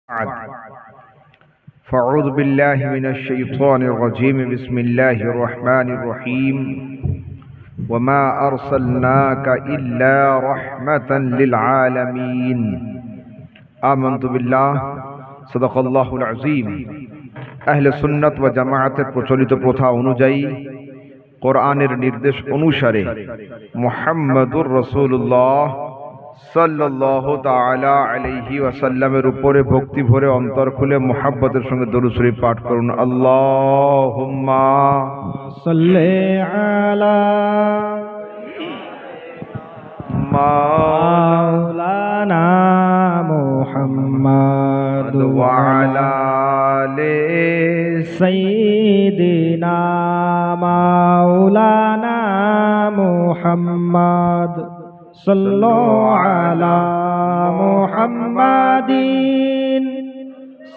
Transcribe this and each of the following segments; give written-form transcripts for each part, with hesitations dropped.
بعد فأعوذ بالله من الشيطان الرجيم بسم الله الرحمن الرحيم وما أرسلناك إلا رحمة للعالمين آمنت بالله صدق الله العظيم আহলে সুন্নাত ওয়া জামাআতের প্রচলিত প্রথা অনুযায়ী কোরআনের নির্দেশ অনুসারে মুহাম্মদুর রাসূলুল্লাহ সাল্লাল্লাহু তাআলা আলাইহি ওয়াসাল্লামের উপরে ভক্তি ভরে অন্তর খুলে মুহাব্বতের সঙ্গে দরুদ শরীফ পাঠ করুন। আল্লাহুম্মা সাল্লি আলা মাওলানা মুহাম্মাদ ওয়া আলা আলি সাইয়্যিদিনা মাওলানা মুহাম্মাদ সাল্লাল্লাহু আলা মুহাম্মাদিন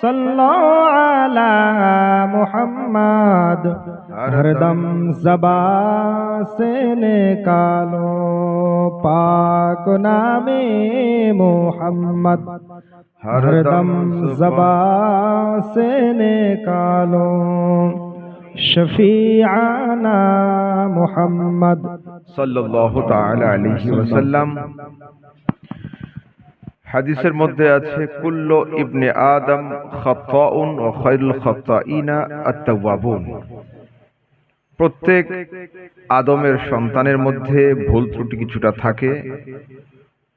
সাল্লাল্লাহু আলা মুহাম্মাদ हरदम ज़बान से निकालो पाक नामे मोहम्मद हरदम ज़बान से निकालो शफीआना मोहम्मद সাল্লাল্লাহু তাআলা আলাইহি ওয়াসাল্লাম। হাদিসের মধ্যে আছে কুল্লু ইবনে আদম খাত্তাউন ওয়া খায়রুল খাত্তাইনা আত-তাওয়াবুন। প্রত্যেক আদমের সন্তানের মধ্যে ভুল ত্রুটি কিছুটা থাকে,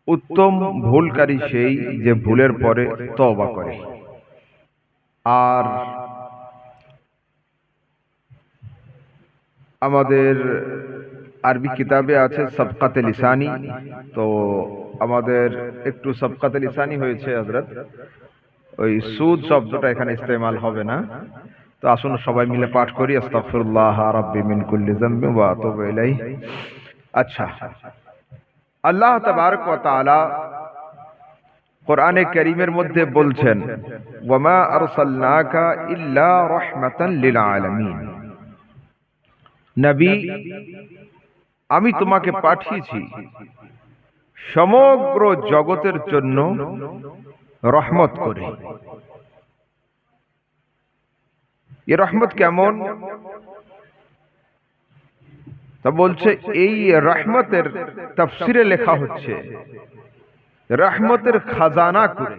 উত্তম ভুলকারী সেই যে ভুলের পরে তওবা করে। আর আমাদের আরবি কিতাবে আছে সাবকাতে লিসানি, তো আমাদের একটু সাবকাতে লিসানি হয়েছে হযরত, ওই সুদ শব্দটা এখানে ইস্তেমাল হবে না। তো আসুন সবাই মিলে পাঠ করি আস্তাগফিরুল্লাহ রাব্বি মিন কুল্লি যামবি ওয়া আতুবু ইলাইহি। আচ্ছা, আল্লাহ তাবারক ওয়া তাআলা কোরআনে কারীমের মধ্যে বলছেন ওয়ামা আরসালনাকা ইল্লা রাহমাতান লিল আলামিন। নবী, আমি তোমাকে পাঠিয়েছি সমগ্র জগতের জন্য রহমত করে। এই রহমত কেমন? তা বলছে এই রহমতের তাফসিরে লেখা হচ্ছে রহমতের খাজানা করে।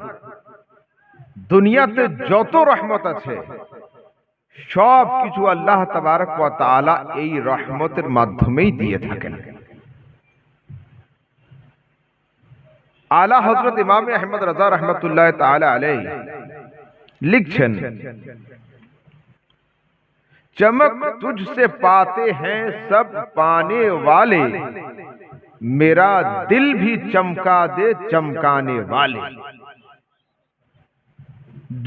দুনিয়াতে যত রহমত আছে সব কিছু আল্লাহ তাবারক ওয়া তাআলা এই রহমতের মাধ্যমেই দিয়ে থাকেন। আলা হযরত ইমাম আহমদ রাজা রাহমাতুল্লাহ তাআলা আলাইহি লিখছেন, चमक तुझसे पाते हैं सब पाने वाले, मेरा दिल भी चमका दे चमकाने वाले।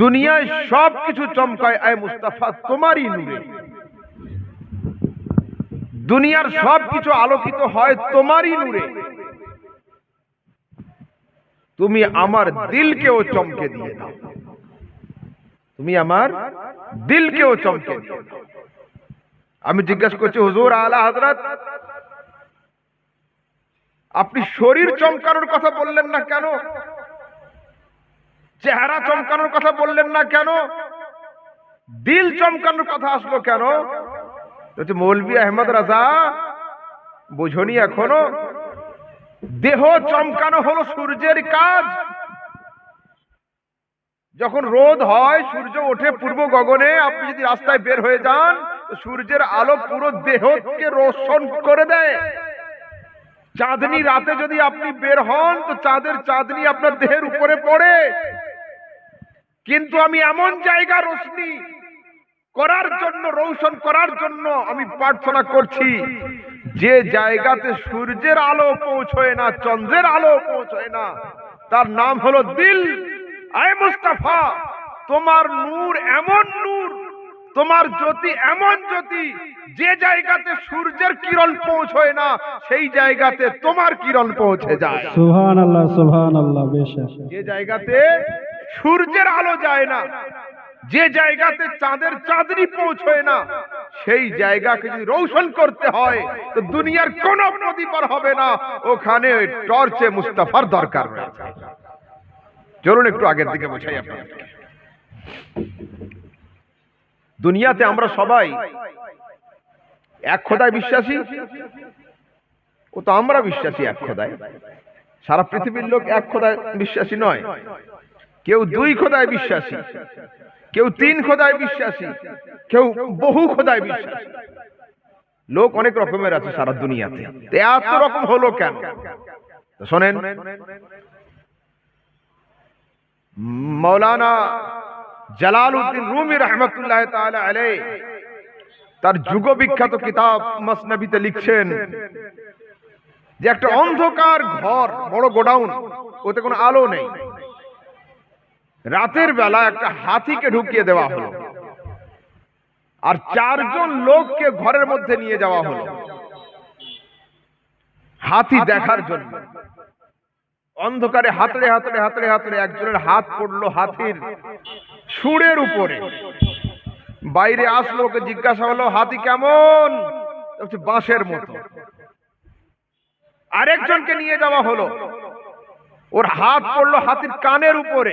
দুনিয়ায় সব কিছু চমকায় আয় মুস্তাফা তোমারই নূরে। দুনিয়ার সব কিছু আলোকিত হয় তোমারই নূরে। তুমি আমার দিলকেও চমকে দিয়ে দাও, তুমি আমার দিলকেও চমকে দিয়ে দাও। আমি জিজ্ঞাসা করছি হুজুর আলা হযরত, আপনি শরীর চমকানোর কথা বললেন না কেন? চেহারা চমকানোর কথা বললেন না কেন? দিল চমকানোর কথা আসলো কেন? মৌলভী আহমদ রাজা, বুঝনি এখনো? দেহ চমকানো হলো সূর্যের কাজ। যখন রোদ হয়, সূর্য ওঠে পূর্ব গগনে, আপনি যদি রাস্তায় বের হয়ে যান তো সূর্যের আলো পুরো দেহকে রোশন করে দেয়। চাঁদনি রাতে যদি আপনি বের হন তো চাঁদের চাঁদনি আপনার দেহের উপরে পড়ে। কিন্তু আমি এমন জায়গা রোশনি করার জন্য, রৌশন করার জন্য আমি প্রার্থনা করছি যে জায়গাতে সূর্যের আলো পৌঁছয় না, চন্দ্রের আলো পৌঁছয় না, তার নাম হলো দিল। আয় মুস্তাফা, তোমার নূর এমন নূর, তোমার জ্যোতি এমন জ্যোতি, যে জায়গাতে সূর্যের কিরণ পৌঁছয় না সেই জায়গাতে তোমার কিরণ পৌঁছে যায়। সুবহানাল্লাহ সুবহানাল্লাহ। বেশক যে জায়গাতে সূর্যের আলো যায় না, যে জায়গাতে চাঁদের চাঁদনি পৌঁছয় না, সেই জায়গাকে যদি রৌশন করতে হয় তো দুনিয়ার কোন প্রদীপ হবে না, ওখানে টর্চে মুস্তাফার দরকার রয়েছে। চলুন একটু আগের দিকে বোঝাই আপনাদেরকে। দুনিয়াতে আমরা সবাই এক খোদায় বিশ্বাসী। ও তো আমরা বিশ্বাসী এক খোদায়। সারা পৃথিবীর লোক এক খোদায় বিশ্বাসী নয়। কেউ দুই খোদায় বিশ্বাসী, কেউ তিন খোদায় বিশ্বাসী, কেউ বহু খোদায় বিশ্বাসী। লোক অনেক রকমের আছে সারা দুনিয়াতে। এত রকম হলো কেন? শোনেন, মৌলানা জালালউদ্দিন রুমি রহমতুল্লাহ তাআলা আলাইহি তার যুগ বিখ্যাত কিতাব মসনবিতে লিখছেন যে একটা অন্ধকার ঘর, বড় গোডাউন, ওতে কোনো আলো নেই। রাতের বেলা একটা হাতিকে ঢুকিয়ে দেওয়া হলো, আর 4 জন লোককে ঘরের মধ্যে নিয়ে যাওয়া হলো হাতি দেখার জন্য। অন্ধকারে হাতড়ে হাতড়ে হাতড়ে হাতড়ে একজনের হাত পড়লো হাতির সুরের উপরে। বাইরে আসলো, ওকে জিজ্ঞাসা হলো হাতি কেমন? বাঁশের মতো। আরেকজনকে নিয়ে যাওয়া হলো, ওর হাত পড়লো হাতির কানের উপরে।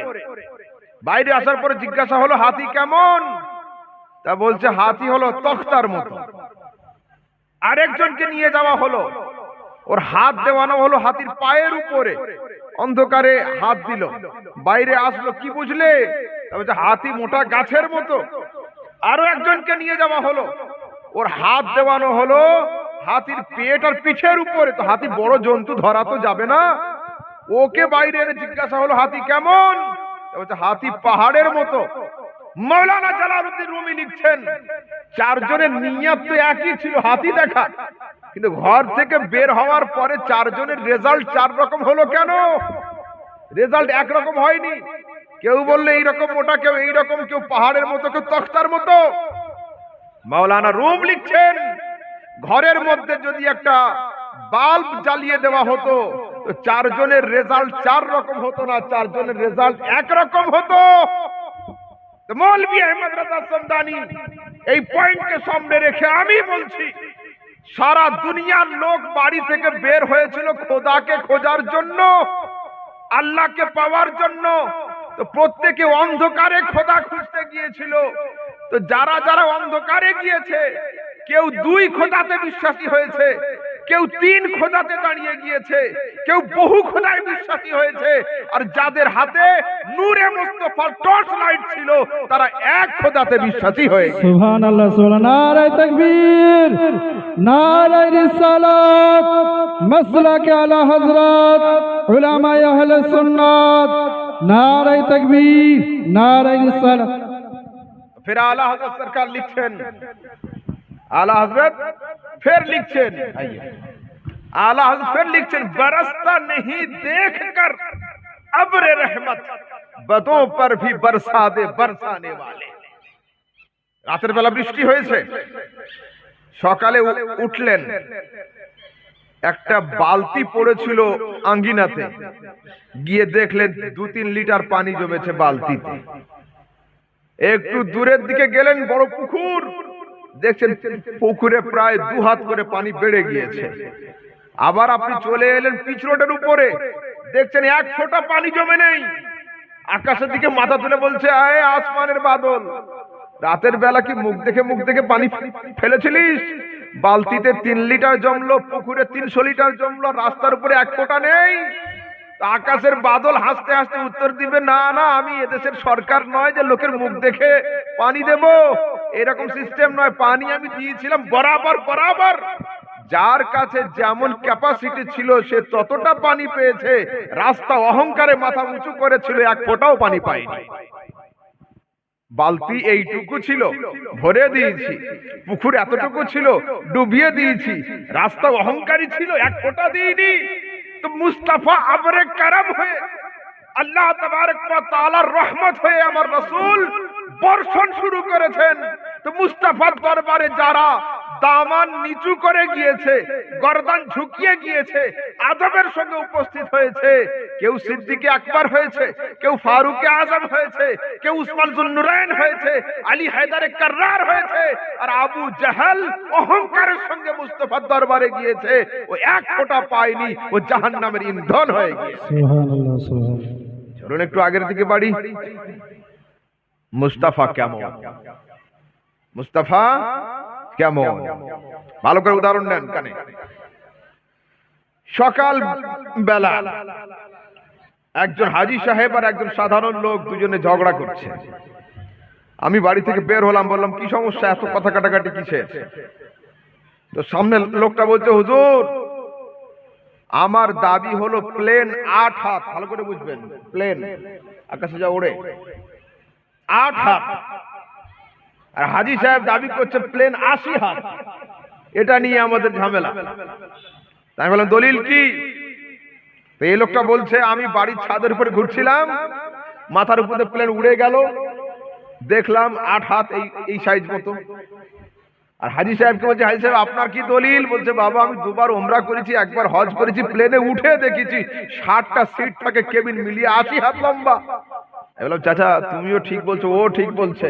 বাইরে আসার পরে জিজ্ঞাসা হলো হাতি কেমন? তা বলছে হাতি হলো তখতার মতো। আরেকজনকে নিয়ে যাওয়া হলো, ওর হাত দেওয়ানো হলো হাতির পায়ের উপরে। অন্ধকারে হাত দিল, বাইরে আসলো, কি বুঝলে? তা বলছে হাতি মোটা গাছের মতো। আরো একজনকে নিয়ে যাওয়া হলো, ওর হাত দেওয়ানো হলো হাতির পেট আর পিঠের উপরে। তো হাতি বড় জন্তু, ধরা তো যাবে না। ওকে বাইরে এনে জিজ্ঞাসা হলো হাতি কেমন? বলছে হাতি পাহাড়ের মতো। মৌলানা জালালউদ্দিন রুমি লিখছেন 4 জনের নিয়ত তো একই ছিল, হাতি দেখা। কিন্তু ঘর থেকে বের হওয়ার পরে 4 জনের রেজাল্ট 4 রকম হলো কেন? রেজাল্ট একরকম হয়নি। কেউ বললে এইরকম মোটা, কেউ এইরকম, কেউ পাহাড়ের মতো, কেউ তখতার মতো। মাওলানা রুম লিখছেন ঘরের মধ্যে যদি একটা বাল্ব জ্বালিয়ে দেওয়া হতো তো 4 জনের রেজাল্ট 4 রকম হতো না, 4 জনের রেজাল্ট একরকম হতো। মৌলভী আহমদ রাজা সমদানি এই পয়েন্টকে সামনে রেখে আমি বলছি, সারা দুনিয়ার লোক বাড়ি থেকে বের হয়েছিল খোদাকে খোঁজার জন্য, আল্লাহকে পাওয়ার জন্য। তো প্রত্যেকে অন্ধকারে খোদা খুঁজতে গিয়েছিল। তো যারা যারা অন্ধকারে গিয়েছে, কেউ 2 খোদাতে বিশ্বাসী হয়েছে, কেউ 3 খোদাতে দাঁড়িয়ে গিয়েছে, কেউ বহু খোদায় বিশ্বাসী হয়েছে। আর যাদের হাতে নূরে মুস্তাফার টর্চ লাইট ছিল, তারা এক খোদাতে বিশ্বাসী হয়ে গেছে। সুবহানাল্লাহ, সুবহানাল্লাহ, নারে তাকবীর, নারে রিসালাত, মাসলাক আলা হযরত উলামা আহলে সুন্নাত, নারে তাকবীর, নারে রিসালাত। फिर आला हजरत सरकार लिखছেন, आला हजरत फिर लिखছেন, आला हजरत फिर लिखছেন, बरसता नहीं देखकर अब्र रहमत बदों पर भी बरसा दे बरसाने वाले। রাতের বেলা বৃষ্টি হয়েছে, সকালে উঠলেন, একটা বালতি পড়েছিল আঙ্গিনাতে, গিয়ে দেখলেন 2-3 লিটার পানি জমেছে বালতিতে। একটু দূরের দিকে গেলেন, বড় পুকুর দেখছেন, পুকুরে প্রায় 2 হাত করে পানি বেড়ে গিয়েছে। আবার আপনি চলে এলেন পিচ রোডের উপরে, দেখছেন 1 ফোঁটা পানি জমে নেই। আকাশের দিকে মাথা তুলে বলছে, আয় আসমানের বাদল, রাতের বেলা কি মুখ দেখে পানি ফেলেছিলিস? বালতিতে 3 লিটার জমলো, পুকুরে 300 লিটার জমলো, রাস্তার উপরে 1 ফোঁটা নেই। আকাশের বাদল হাসতে হাসতে উত্তর দিবে, না না, আমি এদেশের সরকার নয় যে লোকের মুখ দেখে পানি দেব, এরকম সিস্টেম নয়। পানি আমি দিয়েছিলাম বরাবর বরাবর। যার কাছে যেমন ক্যাপাসিটি ছিল সে ততটা পানি পেয়েছে। রাস্তা অহংকারে মাথা উঁচু করেছিল, 1 ফোঁটাও পানি পায়নি। বালতি এইটুকু ছিল, ভরে দিয়েছি। পুকুর এতটুকু ছিল, ডুবিয়ে দিয়েছি। রাস্তা অহংকারী ছিল, 1 ফোঁটা দিইনি। তো মুস্তাফা আবরে করম হয়ে, আল্লাহ তাবারক ওয়া তাআলার রহমত হয়ে আমার রাসূল বর্ষণ শুরু করেছেন। তো মুস্তাফার দরবারে যারা দামান নিচু করে গিয়েছে, গর্দান ঝুঁকিয়ে গিয়েছে, আদবের সঙ্গে উপস্থিত হয়েছে, কেউ সিদ্দিকে আকবর হয়েছে, কেউ ফারুকে আজম হয়েছে, কেউ উসমান যুন্নুরাইন হয়েছে, আলী হায়দারে কাররার হয়েছে, আর আবু জাহাল অহংকারের সঙ্গে মুস্তাফার দরবারে গিয়েছে, ও 1 ফোঁটা পায়নি, ও জাহান্নামের ইন্ধন হয়ে গিয়েছে। সুবহানাল্লাহ, সুবহানাল্লাহ। চলুন একটু আগের দিকে বাড়ি। মুস্তাফা কেমন, মুস্তাফা কেমন, ভালো করে উদাহরণ নেন কানে। সকাল বেলা একজন হাজী সাহেব আর একজন সাধারণ লোক দুজনে ঝগড়া করছে। আমি বাড়ি থেকে বের হলাম, বললাম কি সমস্যা, এত কথা কাটাকাটি কিসের? তো সামনে লোকটা বলছে, হুজুর আমার দাবি হলো প্লেন 8 হাত, ভালো করে বুঝবেন, প্লেন আকাশে যা ওড়ে 8 হাত, আর হাজী সাহেব দাবি করছে প্লেন 80 হাত। এটা নিয়ে আমাদের ঝামেলা। তাই বললাম দলিল কি? তো এই লোকটা বলছে, আমি বাড়ির ছাদের উপরে ঘুরছিলাম, মাথার উপরে প্লেন উড়ে গেল, দেখলাম 8 হাত এই সাইজ মতো। আর হাজী সাহেবকে বলছে, হাজী সাহেব আপনার কি দলিল? বলছে, বাবা আমি 2 বার ওমরা করেছি, 1 বার হজ করেছি, প্লেনে উঠে দেখেছি 60টা সিট থাকে, কেবিন মিলিয়ে 80 হাত লম্বা। আমি বললাম চাচা তুমিও ঠিক বলছো, ও ঠিক বলছে।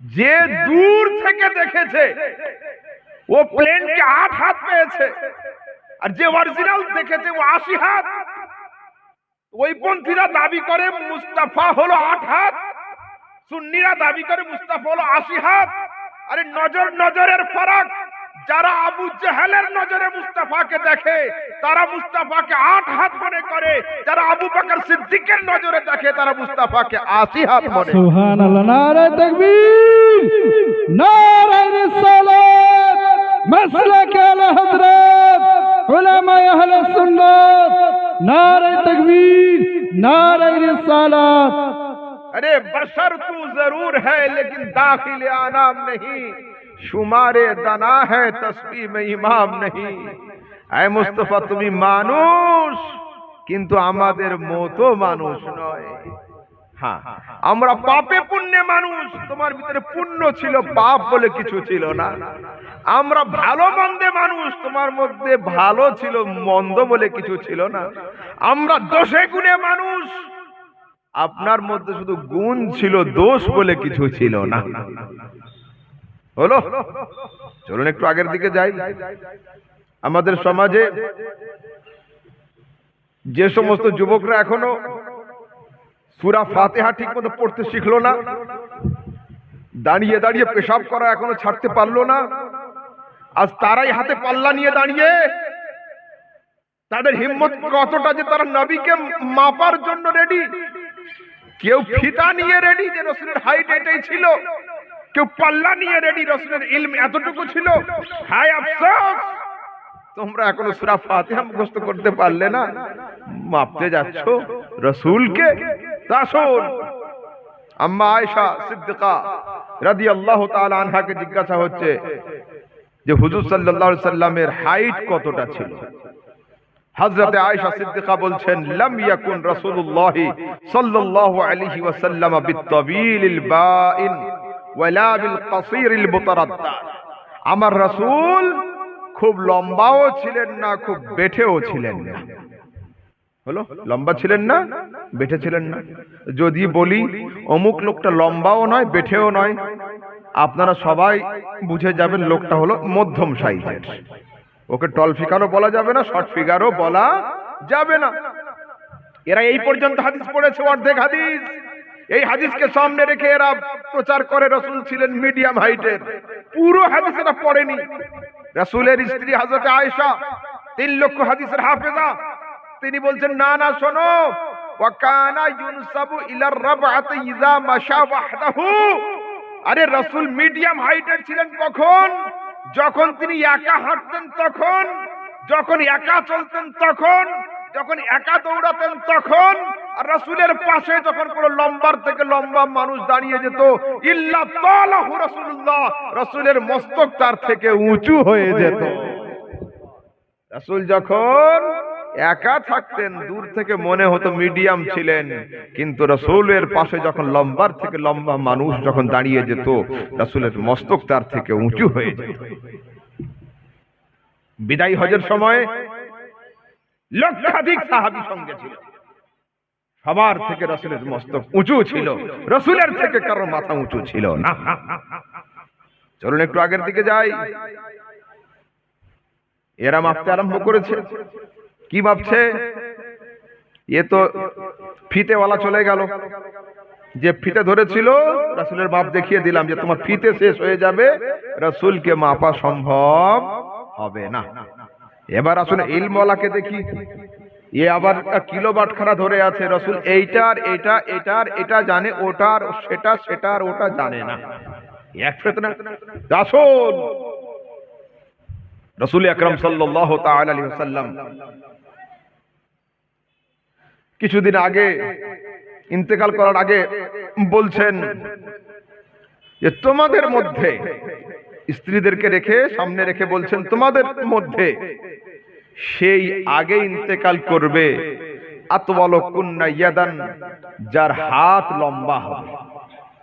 যে দূর থেকে দেখেছে ও প্লেনকে 8 হাত পেয়েছে, আর যে অরিজিনাল দেখেছে ও 80 হাত। ওই পন্থীরা দাবি করে মুস্তাফা হলো 8 হাত, সুন্নিরা দাবি করে মুস্তাফা হলো 80 হাত। আরে নজরের ফারাক। যারা আবু জাহেলের নজরে মুস্তাফাকে দেখে তারা মুস্তাফাকে 8 হাত মনে করে, যারা আবু বকর সিদ্দিকের নজরে দেখে তারা মুস্তাফাকে 80 হাত মনে করে। সুবহানাল্লাহ, নারে তাকবীর, নারে রিসালাত, মাসলাক আলা হযরত উলামা আহলে সুন্নাত, নারে তাকবীর, নারে রিসালাত। अरे बशर तू जरूर है लेकिन दाखिल आनाम नहीं, शुमारे दना है तस्बीह में इमाम नहीं। आए मुस्तफा তুমি মানুষ কিন্তু আমাদের মতো মানুষ নয়। হ্যাঁ আমরা পাপে পুণ্যে মানুষ, তোমার ভিতরে পুণ্য ছিল, পাপ বলে কিছু ছিল না। আমরা ভালো মন্দে মানুষ, তোমার মধ্যে ভালো ছিল, মন্দ বলে কিছু ছিল না। আমরা দোষে গুণে মানুষ, আপনার মধ্যে শুধু গুণ ছিল, দোষ বলে কিছু ছিল না। হলো? চলুন একটু আগের দিকে যাই। আমাদের সমাজে যে সমস্ত যুবকরা এখনো সূরা ফাতিহা ঠিক মতো পড়তে শিখলো না, দাঁড়িয়ে দাঁড়িয়ে পেশাব করা এখনো ছাড়তে পারলো না, আজ তারাই হাতে পাল্লা নিয়ে দাঁড়িয়ে, তাদের হিম্মত কতটা যে তারা নবীকে মাপার জন্য রেডি। কেউ ফিতা নিয়ে রেডি যে রাসূলের হাইট এটাই ছিল, কেউ পাল্লা নিয়ে রেডি রাসূলের ইলম এতটুকু ছিল। হায় আফসোস, তোমরা এখনো সূরা ফাতিহা মুখস্থ করতে পারলে না, মাপতে যাচ্ছ রাসূলকে। তাসুন আম্মা আয়েশা সিদ্দিকা রাদিয়াল্লাহু তাআলা আনহাকে জিজ্ঞাসা হচ্ছে যে হুজুর সাল্লাল্লাহু আলাইহি সাল্লামের হাইট কতটা ছিল। হযরতে আয়েশা সিদ্দিকা বলছেন, লাম ইয়াকুন রাসূলুল্লাহ সাল্লাল্লাহু আলাইহি ওয়াসাল্লাম বিত-তাবিলিল বাইন ওয়ালা বিল কাসীরিল মুতারাদ্দা। আমার রাসূল খুব লম্বাও ছিলেন না, খুব বেঠেও ছিলেন না। হলো? লম্বা ছিলেন না, বেঠে ছিলেন না। যদি বলি অমুক লোকটা লম্বাও নয়, বেঠেও নয়, আপনারা সবাই বুঝে যাবেন লোকটা হলো মধ্যম সাইজের। ওকে টল ফিগারও বলা যাবে না, শর্ট ফিগারও বলা যাবে না। এরা এই পর্যন্ত হাদিস পড়েছে, অর্ধেক হাদিস। এই হাদিসকে সামনে রেখে এরা প্রচার করে রাসূল ছিলেন মিডিয়াম হাইটের। পুরো হাদিস এরা পড়েনি। রাসূলের স্ত্রী হযরত আয়েশা 3 লক্ষ হাদিসের হাফেজা, তিনি বলছেন না না শোনো, ওয়া কানা ইউনসাবু ইলার রাবআতি ইযা মাশা ওয়াহদাহু। আরে রাসূল মিডিয়াম হাইটের ছিলেন কখন? যখন তিনি একা হাঁটতেন তখন, যখন একা চলতেন তখন, যখন একা দৌড়াতেন তখন। আর রাসূলের পাশে যখন কোনো লম্বার থেকে লম্বা মানুষ দাঁড়িয়ে যেত, ইল্লা তালাহু রাসূলুল্লাহ, রাসূলের মস্তক তার থেকে উঁচু হয়ে যেত। রাসূল যখন একা থাকতেন দূর থেকে মনে হতো মিডিয়াম ছিলেন, কিন্তু রাসূলের পাশে যখন লম্বার থেকে লম্বা মানুষ যখন দাঁড়িয়ে যেত, রাসূলের মস্তক তার থেকে উঁচু হয়ে যেত। বিদায় হজের সময় লক্ষাধিক সাহাবী সঙ্গে ছিল, সবার থেকে রাসূলের মস্তক উঁচু ছিল, রাসূলের থেকে কারো মাথা উঁচু ছিল না। চলুন একটু আগের দিকে যাই। এরা মাপতে আরম্ভ করেছে। কি ভাবছে? এ তো ফিতেওয়ালা চলে গেল, যে ফিতে ধরেছিল রাসূলের মাপ দেখিয়ে দিলাম যে তোমার ফিতে শেষ হয়ে যাবে, রাসূলকে মাপা সম্ভব হবে না। এবার আসুন ইলমওয়ালাকে দেখি, এ আবার কিলো বাটখারা ধরে আছে, রাসূল এইটার এটা এটার এটা জানে, ওটার সেটা সেটার ওটা জানে না, এক ফেতনা। আসুন রাসূল আকরাম সাল্লাল্লাহু তাআলা আলাইহি ওয়াসাল্লাম কিছুদিন আগে ইন্তেকাল করার আগে বলছেন যে তোমাদের মধ্যে, স্ত্রীদেরকে রেখে সামনে রেখে বলছেন, তোমাদের মধ্যে সেই আগে ইন্তেকাল করবে আতওয়ালুকুন্না ইয়াদান, যার হাত লম্বা হবে,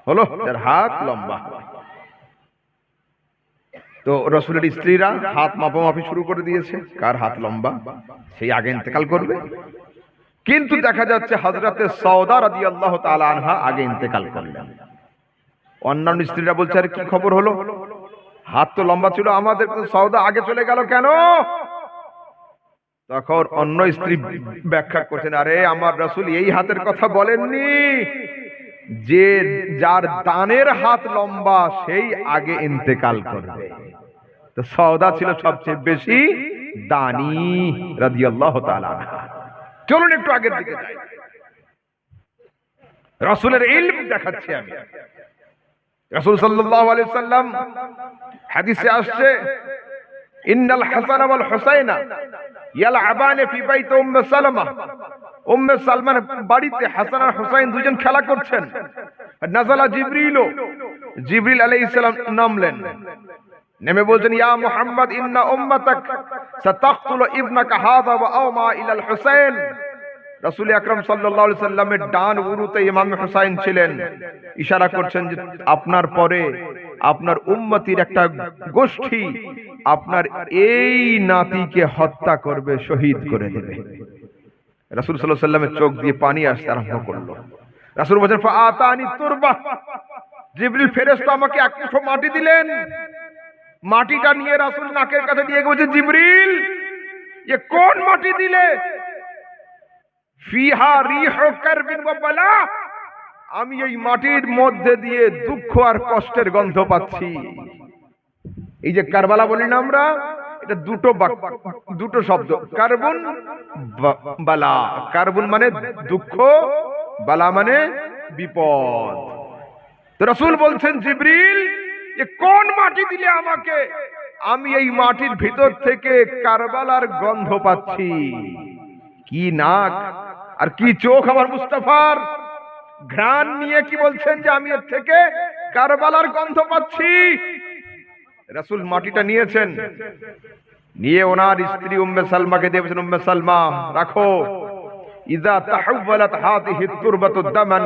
হলো যার হাত লম্বা হবে। তো রাসূলের স্ত্রীরা হাত মাপামাপি শুরু করে দিয়েছে, কার হাত লম্বা সেই আগে ইন্তেকাল করবে। কিন্তু দেখা যাচ্ছে হযরতে সওদা রাদিয়াল্লাহু তাআলা আনহা আগে ইন্তেকাল করলেন। অন্যান্য স্ত্রীরা বলছে আরে কি খবর হলো, হাত তো লম্বা ছিল আমাদের, সওদা আগে চলে গেল কেন? তখন অন্য স্ত্রী ব্যাখ্যা করছেন, আরে আমার রাসূল এই হাতের কথা বলেননি, যে যার দানের হাত লম্বা সেই আগে ইন্তেকাল করবে। তো সওদা ছিল সবচেয়ে বেশি দানী রাদিয়াল্লাহু তাআলা আনহা। চলুন একটু আগের দিকে যাই, রাসূলের ইলম দেখাচ্ছি আমি। রাসূল সাল্লাল্লাহু আলাইহি ওয়াসাল্লাম হাদিসে আসছে, ইন্নাল হাসান ওয়াল হুসাইনা ইয়ালআবানি ফি বাইত উম্মে সালামা, উম্মে সালমান বাড়িতে হাসান আর হুসাইন দুজন খেলা করছেন। নাযালা জিবরিল আলাইহিস সালাম নামলেন, নেমে বলছেন, ইয়া মুহাম্মদ ইন্না উম্মাতাক সাতাকতুলু ইবনাকা হাযা ওয়া আওমা ইলাল হুসাইন। রাসূল আকরাম সাল্লাল্লাহু আলাইহি সাল্লামের ডান উরুতে ইমাম হুসাইন ছিলেন, ইশারা করছেন যে আপনার পরে আপনার উম্মতির একটা গোষ্ঠী আপনার এই নাতিকে হত্যা করবে, শহীদ করে দেবে। রাসূল সাল্লাল্লাহু আলাইহি সাল্লামের চোখ দিয়ে পানি আসতে আরম্ভ করলো। রাসূল বলেন, ফাআতানি তুরবা, জিবরিল ফেরেশতা আমাকে এক মুঠো মাটি দিলেন। মাটিটা নিয়ে রাসূল নাকের কাছে দিয়ে বলছে, জিবরিল ये কোন মাটি দিলে? ফিহা রিহু কারবিন ওয়া বালা, আমি এই মাটির মধ্যে দিয়ে দুঃখ আর কষ্টের গন্ধ পাচ্ছি। এই যে কারবালা বলি না আমরা, এটা দুটো শব্দ, কার্বন বালা। কার্বন মানে দুঃখ, বালা মানে বিপদ। তো রাসূল বলছেন, জিবরিল এ কোন মাটি দিলে আমাকে? আমি এই মাটির ভিতর থেকে কারবালার গন্ধ পাচ্ছি। কি নাক আর কি চোখ আমার মুস্তাফার, ঘ্রাণ নিয়ে কি বলছেন যে আমি এর থেকে কারবালার গন্ধ পাচ্ছি। রাসূল মাটিটা নিয়েছেন, নিয়ে ওনার স্ত্রী উম্মে সালমাকে দিয়েছেন, উম্মে সালমা রাখো, ইযা তাহাওয়ালাত হাযিহি তুরবাতু দামান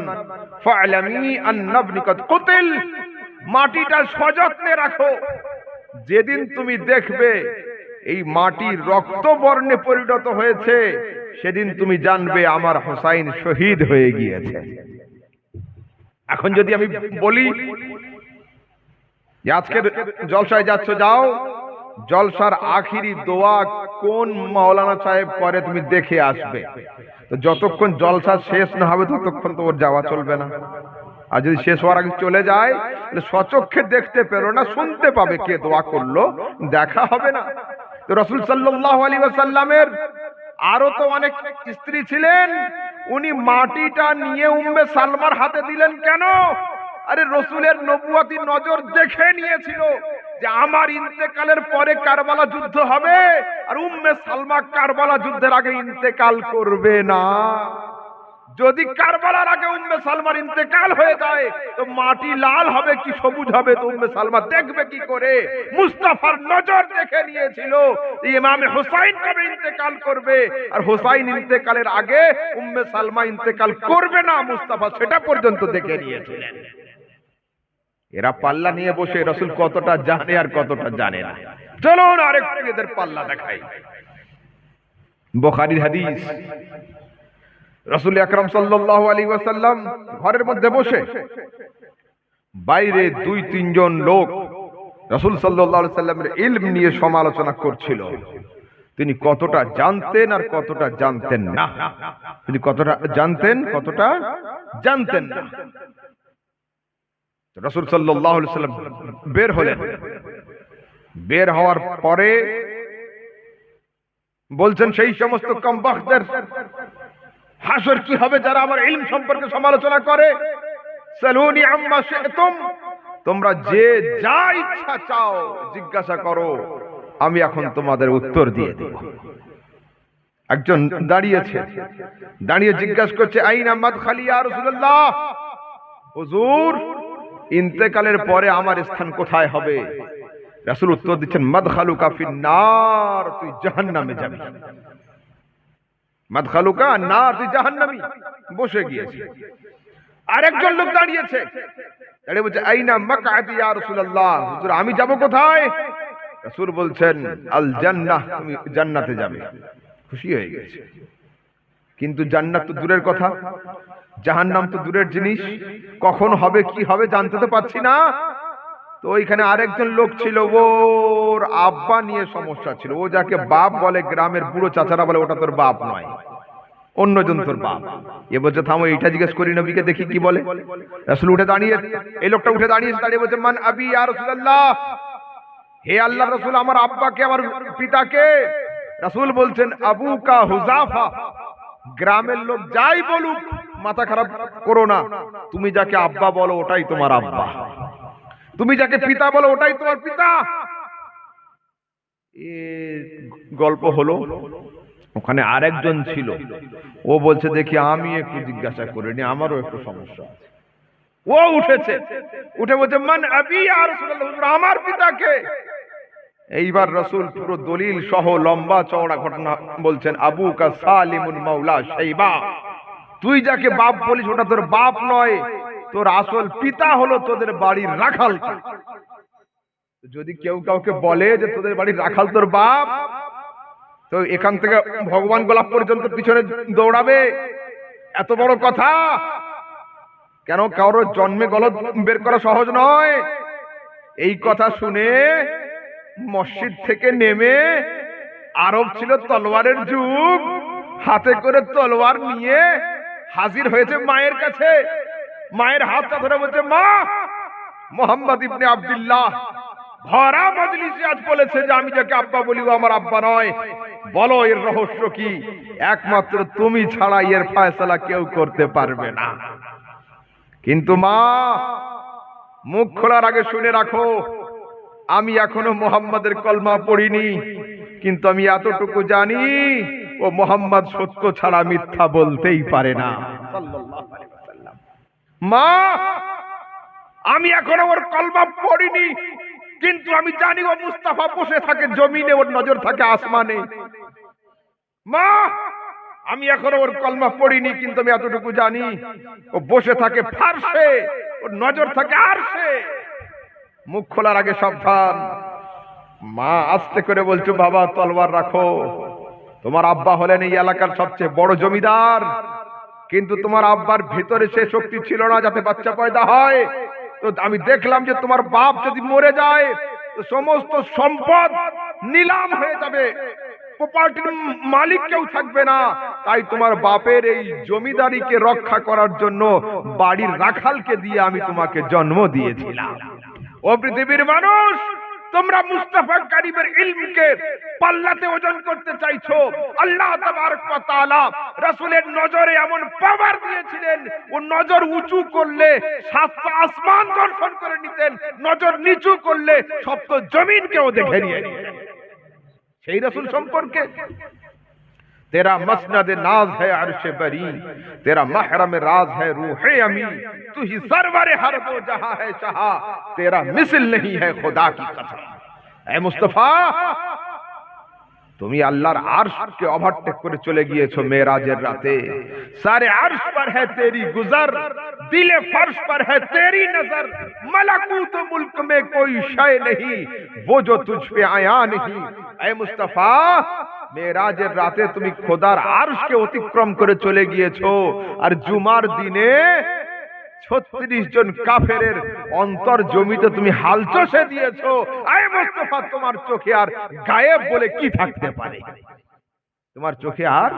ফা'লামি আন্না ইবনি কদ কুতিল। মাটিটা সযত্নে রাখো, যেদিন তুমি দেখবে এই মাটি রক্ত বর্ণে পরিণত হয়েছে, সেদিন তুমি জানবে আমার হুসাইন শহীদ হয়ে গিয়েছে। এখন যদি আমি বলি যে আজকের জলসায় যাচ্ছ, যাও জলসার আখিরি দোয়া কোন মাওলানা সাহেব করে তুমি দেখে আসবে। তো যতক্ষণ জলসা শেষ না হবে ততক্ষণ তো ওর যাওয়া চলবে না। আর যদি শেষ হওয়ার আগে চলে যায়, তাহলে সচক্ষে দেখতে পেলো না, শুনতে পাবে কে দোয়া করলো, দেখা হবে না। তো রাসূল সাল্লাল্লাহু আলাইহি ওয়াসাল্লামের আরো তো অনেক স্ত্রী ছিলেন, উনি মাটিটা নিয়ে উম্মে সালমার হাতে দিলেন কেন? আরে রাসূলের নবুয়তি নজর দেখে নিয়েছিল যে আমার ইন্তেকালের পরে কারবালা যুদ্ধ হবে, আর উম্মে সালমা কারবালা যুদ্ধের আগে ইন্তেকাল করবে না। যদি কারবালার আগে উম্মে সালমার ইন্তেকাল হয়ে যায়, তো মাটি লাল হবে কি সবুজ হবে, তো উম্মে সালমা দেখবে কি করে? মুস্তাফার নজর দেখে নিয়েছিল ইমামে হুসাইন কবে ইন্তেকাল করবে, আর হুসাইন ইন্তেকালের আগে উম্মে সালমা ইন্তেকাল করবে না, মুস্তাফা সেটা পর্যন্ত দেখে নিয়েছিলেন। এরা পাল্লা নিয়ে বসে রাসূল কতটা জানে আর কতটা জানে না। চলুন আরেকটু এদের পাল্লা দেখাই। বুখারীর হাদিস, রাসূল আকরাম সাল্লাল্লাহু আলাইহি ওয়াসাল্লাম ঘরের মধ্যে বসে, বাইরে 2-3 জন লোক রাসূল সাল্লাল্লাহু আলাইহি ওয়াসাল্লামের ইলম নিয়ে সমালোচনা করছিল। তিনি কতটা জানতেন আর কতটা জানতেন না। তিনি কতটা জানতেন, কতটা জানতেন না। রাসূল সাল্লাল্লাহু আলাইহি ওয়াসাল্লাম বের হলেন। বের হওয়ার পরে বলছেন, সেই সমস্ত কমবখতদের হাসর কি হবে যারা আমার ইলম সম্পর্কে সমালোচনা করে। সালুনি আম্মা শি'তুম, তোমরা যে যা ইচ্ছা চাও জিজ্ঞাসা করো, আমি এখন তোমাদের উত্তর দিয়ে দেব। একজন দাঁড়িয়েছে, দাঁড়িয়ে জিজ্ঞাসা করছে, আইনা মাদখালি ইয়া রাসূলুল্লাহ, হুজুর ইন্তেকালের পরে আমার স্থান কোথায় হবে? রাসূল উত্তর দিচ্ছেন, মাদখালুকা ফিন্নার, তুই জাহান্নামে যাবি। মাদখালুকা নার, তুই জাহান্নামী। বসে গিয়েছে। আরেকজন লোক দাঁড়িয়েছে, দাঁড়িয়ে বলছে, আইনা মাকআদি ইয়া রাসূলুল্লাহ, হুজুর আমি যাব কোথায়? রাসূল বলছেন, আল জান্নাহ, তুমি জান্নাতে যাবে। খুশি হয়ে গেছে। কিন্তু জান্নাত তো দূরের কথা, জাহান্নাম তো দূরের জিনিস। কখন হবে কি হবে জানতে তো পাচ্ছি না। তো ওইখানে আরেকজন লোক ছিল, ওর আব্বা নিয়ে সমস্যা ছিল। ও যাকে বাপ বলে, গ্রামের বুড়ো চাচারা বলে, ওটা তোর বাপ নয়, অন্যজন তোর বাপ। এ বলছে, থামো, এইটা জিজ্ঞেস করি নবীকে, দেখি কি বলে। রাসূল উঠে দাঁড়িয়ে, এই লোকটা উঠে দাঁড়িয়েছে, দাঁড়িয়ে বলছে, মান আবি ইয়া রাসূলুল্লাহ, হে আল্লাহর রাসূল আমার আব্বাকে, আমার পিতাকে। রাসূল বলছেন, আবুকা হুযাফা, গ্রামের লোক যাই বলুক মাথা খারাপ করো না, তুমি যাকে আব্বা বলো ওটাই তোমার আব্বা, তুমি যাকে পিতা বলো ওটাই তোমার পিতা। এ গল্প হলো। ওখানে আরেকজন ছিল, ও বলছে, দেখি আমি একটু জিজ্ঞাসা করে নি, আমারও একটু সমস্যা আছে। ও উঠেছে, উঠে বলছে, মান আবি ইয়া রাসূলুল্লাহ, হুজুর আমার পিতাকে। এইবার রাসূল পুরো দলিল সহ লম্বা চওড়া ঘটনা বলছেন, আবুকা সালিমুন মাওলা শাইবা, তুই যাকে বাপ বলিস ওটা তোর বাপ নয়, তোর আসল পিতা হলো তোদের বাড়ির রাখাল। যদি কেউ কাউকে বলে যে তোদের বাড়ির রাখাল তোর বাপ, তো এখান থেকে ভগবান গোলাপ পর্যন্ত পিছনে দৌড়াবে। এত বড় কথা কেন? কারোর জন্মে গলদ বের করা সহজ নয়। এই কথা শুনে মসজিদ থেকে নেমে, আরব ছিল তলোয়ারের যুগ, হাতে করে তলোয়ার নিয়ে হাজির হয়েছে মায়ের কাছে। মায়ের হাতটা ধরে বলছে, মা, মুহাম্মদ ইবনে আব্দুল্লাহ ভরা মজলিসে আজ বলেছে যে আমি যাকে আব্বা বলি ও আমার আব্বা নয়, বলো এর রহস্য কি? একমাত্র তুমি ছাড়া এর ফয়সালা কেউ করতে পারবে না। কিন্তু মা, মুখ খোলার আগে শুনে রাখো, আমি এখনো মুহাম্মাদের কলমা পড়িনি, কিন্তু আমি এতটুকু জানি ও মুহাম্মদ সত্য ছাড়া মিথ্যা বলতেই পারে না। সাল্লাল্লাহু আলাইহি ওয়াসাল্লাম। মা, আমি এখনো ওর কলমা পড়িনি, কিন্তু আমি জানি ও মুস্তাফা বসে থাকে জমিনে, ওর নজর থাকে আসমানে। মা, আমি এখনো ওর কলমা পড়িনি, কিন্তু আমি এতটুকু জানি ও বসে থাকে ফারশে, ওর নজর থাকে আরশে। মুখ খোলার আগে সাবধান। মা আস্তে করে বলছো, বাবা তলোয়ার রাখো, তোমার আব্বা হলেন এই এলাকার সবচেয়ে বড় জমিদার, কিন্তু তোমার আব্বার ভিতরে সে শক্তি ছিল না যাতে বাচ্চা পয়দা হয়। তো আমি দেখলাম যে তোমার বাপ যদি মরে যায় তো সমস্ত সম্পদ নিলাম হয়ে যাবে, প্রপার্টির মালিক কেউ থাকবে না। তাই তোমার বাপের এই জমিদারিকে রক্ষা করার জন্য বাড়ির রাখালকে দিয়ে আমি তোমাকে জন্ম দিয়েছিলাম। ও পৃথিবীর মানুষ, তোমরা মুস্তাফা কারীমের ইলমকে পাল্লাতে ওজন করতে চাইছো। আল্লাহ তাবারক ওয়া তাআলা রাসূলের নজরে এমন পাওয়ার দিয়েছিলেন, ও নজর উঁচু করলে সাতটা আসমান দর্শন করে নিতেন, নজর নিচু করলে সপ্ত জমিনকেও দেখে নিয়ে নিতেন। সেই রাসূল সম্পর্কে, तेरा मसनद नाज है अर्श बरी, तेरा महरम राज है रूहे अमी, तू ही सरवर हर दो जहां है शाह, तेरा मिसल नहीं है खुदा की कसम। ऐ मुस्तफा, তুমি আল্লাহর আরশকে ওভারটেক করে চলে গিয়েছো মেরাজের রাতে। সারে আরশ पर है तेरी गुजर, दिले फर्श पर है तेरी नजर, मलकूत मुल्क में कोई शय नहीं, वो जो तुझ पे आया नहीं। ऐ मुस्तफा, মেরাজের রাতে তুমি খোদার আরশকে অতিক্রম করে চলে গিয়েছো, আর জুমার দিনে 36 জন কাফেরের অন্তর জমিতে তুমি হাল চষে দিয়েছো। আয় মুস্তাফা, তোমার চোখে আর গায়েব বলে কি থাকতে পারে? তোমার চোখে আর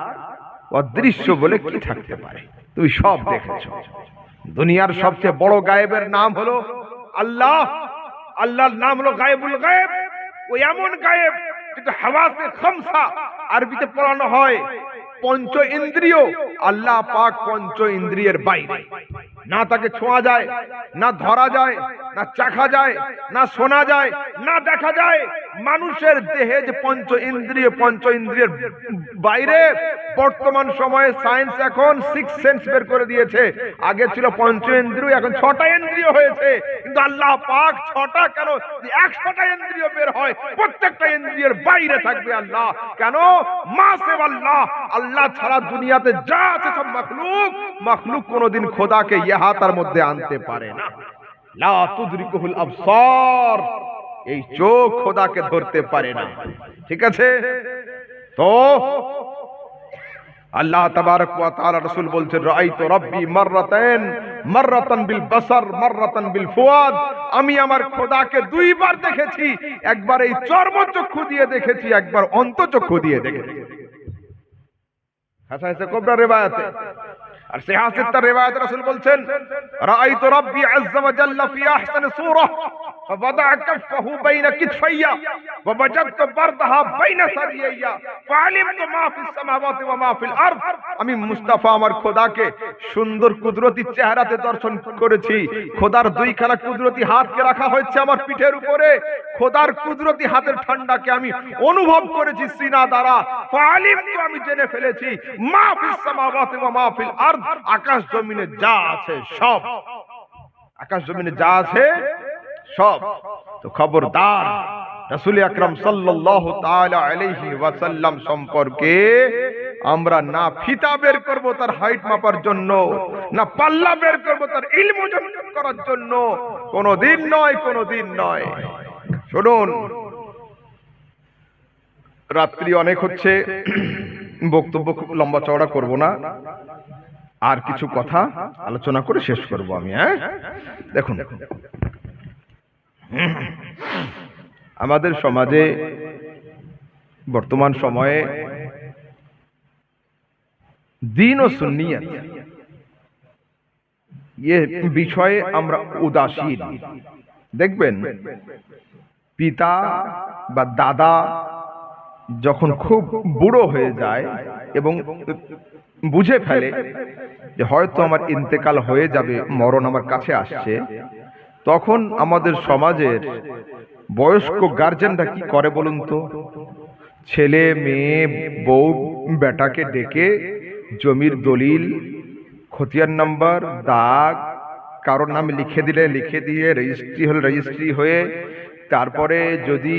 অদৃশ্য বলে কি থাকতে পারে? তুমি সব দেখেছো। দুনিয়ার সবচেয়ে বড় গায়েবের নাম হলো আল্লাহ। আল্লাহর নাম হলো গায়েবুল গায়েব। ওই এমন গায়েব যেটা হাওয়াসে খামসা আরবিতে পড়ানো হয় পঞ্চ ইন্দ্রিয়। আল্লাহ পাক পঞ্চ ইন্দ্রিয়ের বাইরে, না তাকে ছোঁয়া যায়, না ধরা যায়, না চাখা যায়, না শোনা যায়, না দেখা যায়। মানুষের দেহে যে পঞ্চ ইন্দ্রিয়ের বাইরে বর্তমান সময়ে সায়েন্স এখন 6 সেন্স বের করে দিয়েছে। আগে ছিল পঞ্চ ইন্দ্রিয়, এখন 6টা ইন্দ্রিয় হয়েছে। কিন্তু আল্লাহ পাক 6টা কেন 100টা ইন্দ্রিয় বের হয়, প্রত্যেকটা ইন্দ্রিয়ের বাইরে থাকবে আল্লাহ। কেন? মাসে আল্লাহ, আল্লাহ ছাড়া দুনিয়াতে যা আছে সব মাখলুক কোনদিন খোদাকে ইহাতার মধ্যে আনতে পারে না। লা তুদরিকুহুল আবসার, এই চোখ খোদাকে ধরতে পারে না। ঠিক আছে? তো আল্লাহ তাবারক ওয়া তাআলা রাসূল বলছেন, রাআইতু রাব্বি মাররাতান বিল বাসার মাররাতান বিল ফুয়াদ। আমি আমার খোদাকে 2 বার দেখেছি, একবার এই চর্মচক্ষু দিয়ে দেখেছি, একবার অন্তচক্ষু দিয়ে দেখেছি। হাসাইসে কোবরা রিওয়ায়াতে। আর সিহাসিত্তার রিওয়ায়াতে রাসূল বলছেন, রাআইতু রাব্বি আযজা ওয়া জাল্লা ফি আহসানি সূরা فوضع كفه بين كتفي ووجدت بردها بين ثديي فعلمت ما في السماوات وما في الارض। আমি মুস্তাফা আমার খোদাকে সুন্দর কুদরতি চেহারাতে দর্শন করেছি। খোদার 2খানা কুদরতি হাতকে রাখা হয়েছে আমার পিঠের উপরে। খোদার কুদরতি হাতের ঠান্ডাকে আমি অনুভব করেছি সিনা দ্বারা। ফালিমতু, আমি জেনে ফেলেছি, মা ফিস সামাওয়াতি ওয়া মা ফিল আরদ, আকাশ জমিনে যা আছে সব, আকাশ জমিনে যা আছে সব। তো খবরদার, রাসূল আকরাম সাল্লাল্লাহু তাআলা আলাইহি ওয়াসাল্লাম সম্পর্কে আমরা না ফিতা বের করব তার হাইট মাপার জন্য, না পাল্লা বের করব তার ইলম অর্জন করার জন্য, কোনদিন নয়, কোনদিন নয়। শুনুন, রাত্রি অনেক হচ্ছে, বক্তব্য খুব লম্বা চওড়া করব না, আর কিছু কথা আলোচনা করে শেষ করব আমি। দেখুন, আমাদের সমাজে বর্তমান সময়ে দ্বীন ও সুন্নিয়ত এ বিষয়ে আমরা উদাসীন। দেখবেন, পিতা বা দাদা যখন খুব বুড়ো হয়ে যায় এবং বুঝে ফেলে যে হয়তো আমার ইন্তেকাল হয়ে যাবে, মরণ আমার কাছে আসছে, তখন আমাদের সমাজের বয়স্ক গার্জেনরা কি করে বলুন তো? ছেলে, মেয়ে, বউ, বেটাকে ডেকে জমির দলিল, খতিয়ান নাম্বার, দাগ কারোর নামে লিখে দিয়ে রেজিস্ট্রি হয়ে, তারপরে যদি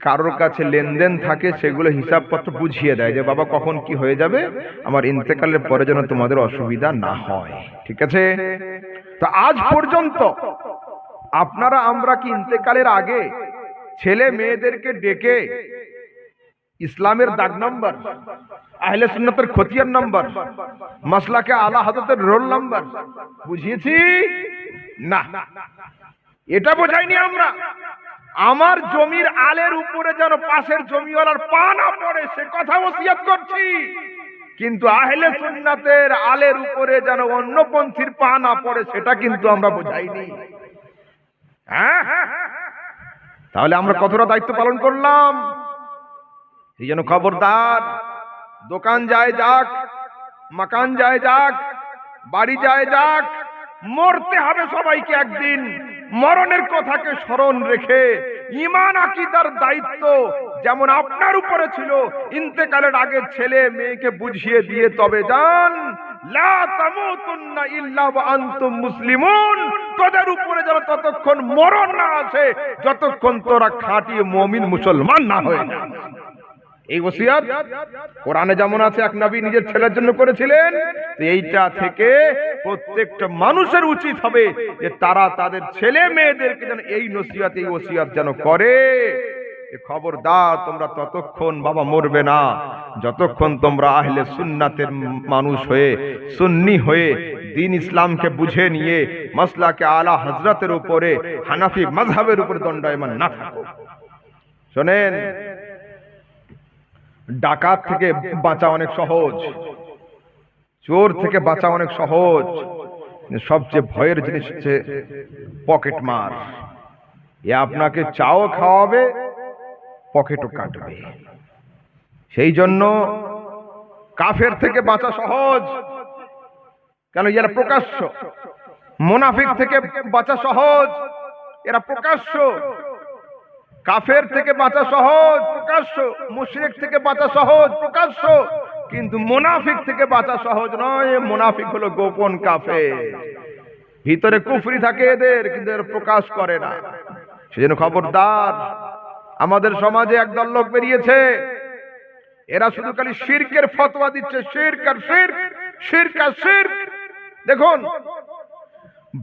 কারোর কাছে লেনদেন থাকে সেগুলো হিসাবপত্র বুঝিয়ে দেয় যে বাবা কখন কি হয়ে যাবে, আমার ইন্তেকালের পরে যেন তোমাদের অসুবিধা না হয়। ঠিক আছে? তো আজ পর্যন্ত আপনারা আমরা কি ইন্তেকালের আগে ছেলে মেয়েদেরকে ডেকে ইসলামের দাগ নাম্বার, আহলে সুন্নাতের খতিয়ান নাম্বার, মাসলাকে আলা হযরতের রোল নাম্বার বুঝিয়েছি? না, এটা বোঝাইনি আমরা। আমার জমির আলের উপরে যেন পাশের জমিওয়ালার পা না পড়ে সে কথা ওসিয়ত করছি, কিন্তু আহলে সুন্নাতের আলের উপরে যেন অন্য পন্থীর পা না পড়ে সেটা কিন্তু আমরা বোঝাইনি। তাহলে আমরা কতটা দায়িত্ব পালন করলাম? এই জন্য খবরদার, দোকান যায় যাক, মাকান যায় যাক, বাড়ি যায় যাক, মরতে হবে সবাইকে একদিন। মরণের কথাকে স্মরণ রেখে ঈমান আকীদার দায়িত্ব যেমন আপনার উপরে ছিল, ইন্তেকালের আগে ছেলে মেয়েকে বুঝিয়ে দিয়ে তবে যান। লা তামুতুন্না ইল্লা ওয়া আনতুম মুসলিমুন, তোদের উপরে যেন ততক্ষণ মরণ না আসে যতক্ষণ তোরা খাঁটি মুমিন মুসলমান না হয়ে যায়। এই ওসিয়ত কোরআনে যেমন আছে, এক নবী নিজের ছেলের জন্য করেছিলেন, তো এইটা থেকে প্রত্যেকটা মানুষের উচিত হবে যে তারা তাদের ছেলে মেয়েদেরকে যেন এই নসিহত, এই ওসিয়ত যেন করে। খবরদার, তোমরা ততক্ষণ বাবা মরবে না যতক্ষণ তোমরা আহলে সুন্নাতের মানুষ হয়ে, সুন্নি হয়ে দিন ইসলামকে বুঝে নিয়ে মাসলাকে আলা হযরতের উপরে হানাফি মাযহাবের উপর দণ্ডায়মান না থাকো। শোনেন, ডাকাত থেকে বাঁচা অনেক সহজ, চোর থেকে বাঁচা অনেক সহজ, সবচেয়ে ভয়ের জিনিস হচ্ছে পকেট মার। এ আপনাকে চাও খাওয়াবে, পকেটও কাটবে। সেই জন্য কাফের থেকে বাঁচা সহজ, কেন এরা প্রকাশ্য। মুনাফিক থেকে বাঁচা সহজ, এরা প্রকাশ্য। কাফের থেকে বাঁচা সহজ, প্রকাশ্য। মুশরিক থেকে বাঁচা সহজ, প্রকাশ্য। কিন্তু মুনাফিক থেকে বাঁচা সহজ নয়। মুনাফিক হলো গোপন কাফের, ভিতরে কুফরি থাকে এদের, কিন্তু এরা প্রকাশ করে না। সেজন্য খবরদার, আমাদের সমাজে একদল লোক বেরিয়েছে, এরা শুধু খালি শিরকের ফতোয়া দিচ্ছে, শিরক আর শিরক, শিরক আর শিরক। দেখুন,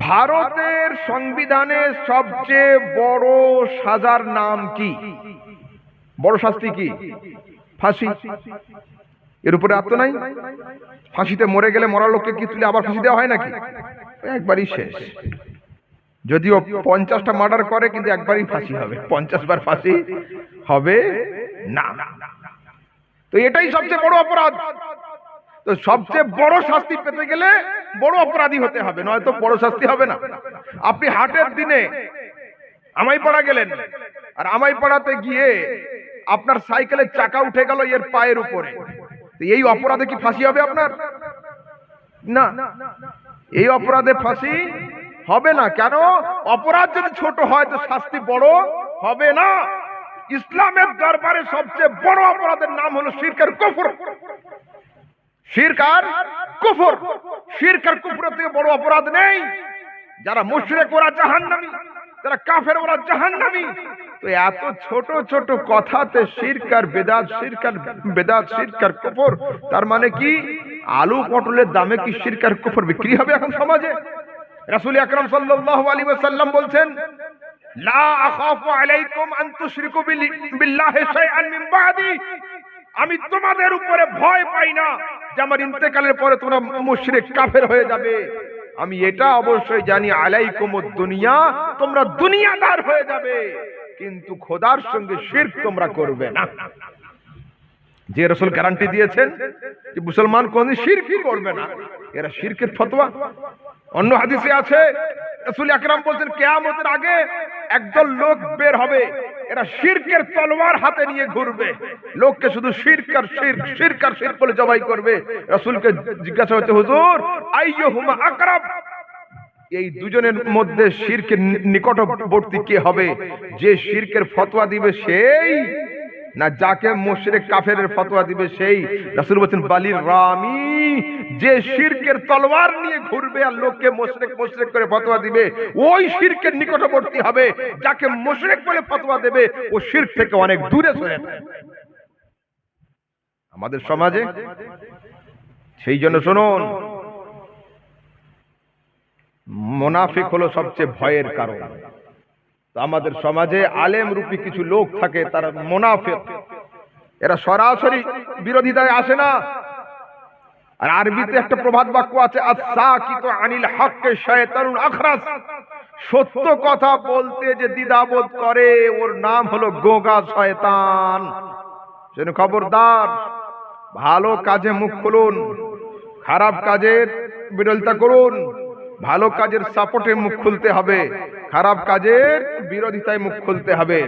ভারতের সংবিধানে সবচেয়ে বড় সাজার নাম কি? বড় শাস্তি কি? ফাঁসি। এর উপরে আর তো নাই। ফাঁসিতে মরে গেলে মরা লোককে কি তুলে আবার ফাঁসি দেওয়া হয় নাকি? একবারই শেষ। যদিও 50টা মার্ডার করে, কিন্তু একবারই ফাঁসি হবে, 50 বার ফাঁসি হবে না। তো এটাই সবচেয়ে বড় অপরাধ। তো সবচেয়ে বড় শাস্তি পেতে গেলে বড় অপরাধী হতে হবে, নয়তো বড় শাস্তি হবে না। আপনি হাটের দিনে আমাইপাড়া গেলেন, আর আমাইপাড়াতে গিয়ে আপনার সাইকেলের চাকা উঠে গেল এর পায়ের উপরে, এই অপরাধে কি ফাঁসি হবে আপনার? না, এই অপরাধে ফাঁসি হবে না। কেন? অপরাধ যদি ছোট হয় তো শাস্তি বড় হবে না। ইসলামের দরবারে সবচেয়ে বড় অপরাধের নাম হলো শিরক আর কুফর। শিরক আর কুফর, শিরক আর কুফরের থেকে বড় অপরাধ নেই। যারা মুশরিক ওরা জাহান্নামী, যারা কাফের ওরা জাহান্নামী। তো এত ছোট ছোট কথাতে শিরক আর বেদাত, শিরক আর বেদাত, শিরক আর কুফর, তার মানে কি আলু পটলের দামে কি শিরক আর কুফর বিক্রি হবে এখন সমাজে? রাসূল আকরাম সাল্লাল্লাহু আলাইহি ওয়াসাল্লাম বলছেন, লা আখাফু আলাইকুম আন তুশরিকু বিল্লাহি শাইআন মিন বাদি। আমি তোমাদের উপরে ভয় পাই না যে আমার ইন্তেকালের পরে তোমরা মুশরিক কাফের হয়ে যাবে। আমি এটা অবশ্যই জানি, আলাইকুমুদ দুনিয়া, তোমরা দুনিয়াদার হয়ে যাবে, কিন্তু খোদার সঙ্গে শিরক তোমরা করবে না। যে রাসূল গ্যারান্টি দিয়েছেন যে মুসলমান কোনদিন শিরক করবে না, এরা শিরকের ফতোয়া। অন্য হাদিসে আছে, রাসূল আকরাম বলেন, কিয়ামতের আগে একদল লোক বের হবে, এরা শিরকের তলোয়ার হাতে নিয়ে ঘুরবে, লোককে শুধু শিরক আর শিরক, শিরক আর শিরক বলে জবাই করবে। রাসূলকে জিজ্ঞাসা হচ্ছে, হুজুর আইয়ুহুমা আকরাব, এই দুজনের মধ্যে শিরকের নিকটবর্তী কে হবে? যে শিরকের ফতোয়া দিবে সেই, না যাকে মুশরিক কাফেরের ফতোয়া দিবে সেই? রাসূল বলেন, বালির রামি, যে শিরকের তলোয়ার নিয়ে ঘুরবে আর লোককে মুশরিক মুশরিক করে ফতোয়া দিবে, ওই শিরকের নিকটবর্তী হবে। যাকে মুশরিক বলে ফতোয়া দেবে ও শিরক থেকে অনেক দূরে সরে যায় আমাদের সমাজে। সেই জন্য শুনুন, মুনাফিক হলো সবচেয়ে ভয়ের কারণ। আমাদের সমাজে আলেম রূপী কিছু লোক থাকে, তারা মুনাফিক। এরা সরাসরি বিরোধিতায় আসে না। আর আরবিতে একটা প্রবাদ বাক্য আছে, আস-সাকিতু আনিল হক্কি শায়তানুন আখরাস। সত্য কথা বলতে যে দ্বিধাবোধ করে, ওর নাম হলো গোগা শয়তান। সেজন্য খবরদার, ভালো কাজে মুখ খুলুন, খারাপ কাজের বিরোধিতা করুন। ভালো কাজের সাপোর্টে মুখ খুলতে হবে, খারাপ কাজের বিরোধিতায় মুখ খুলতে হবে।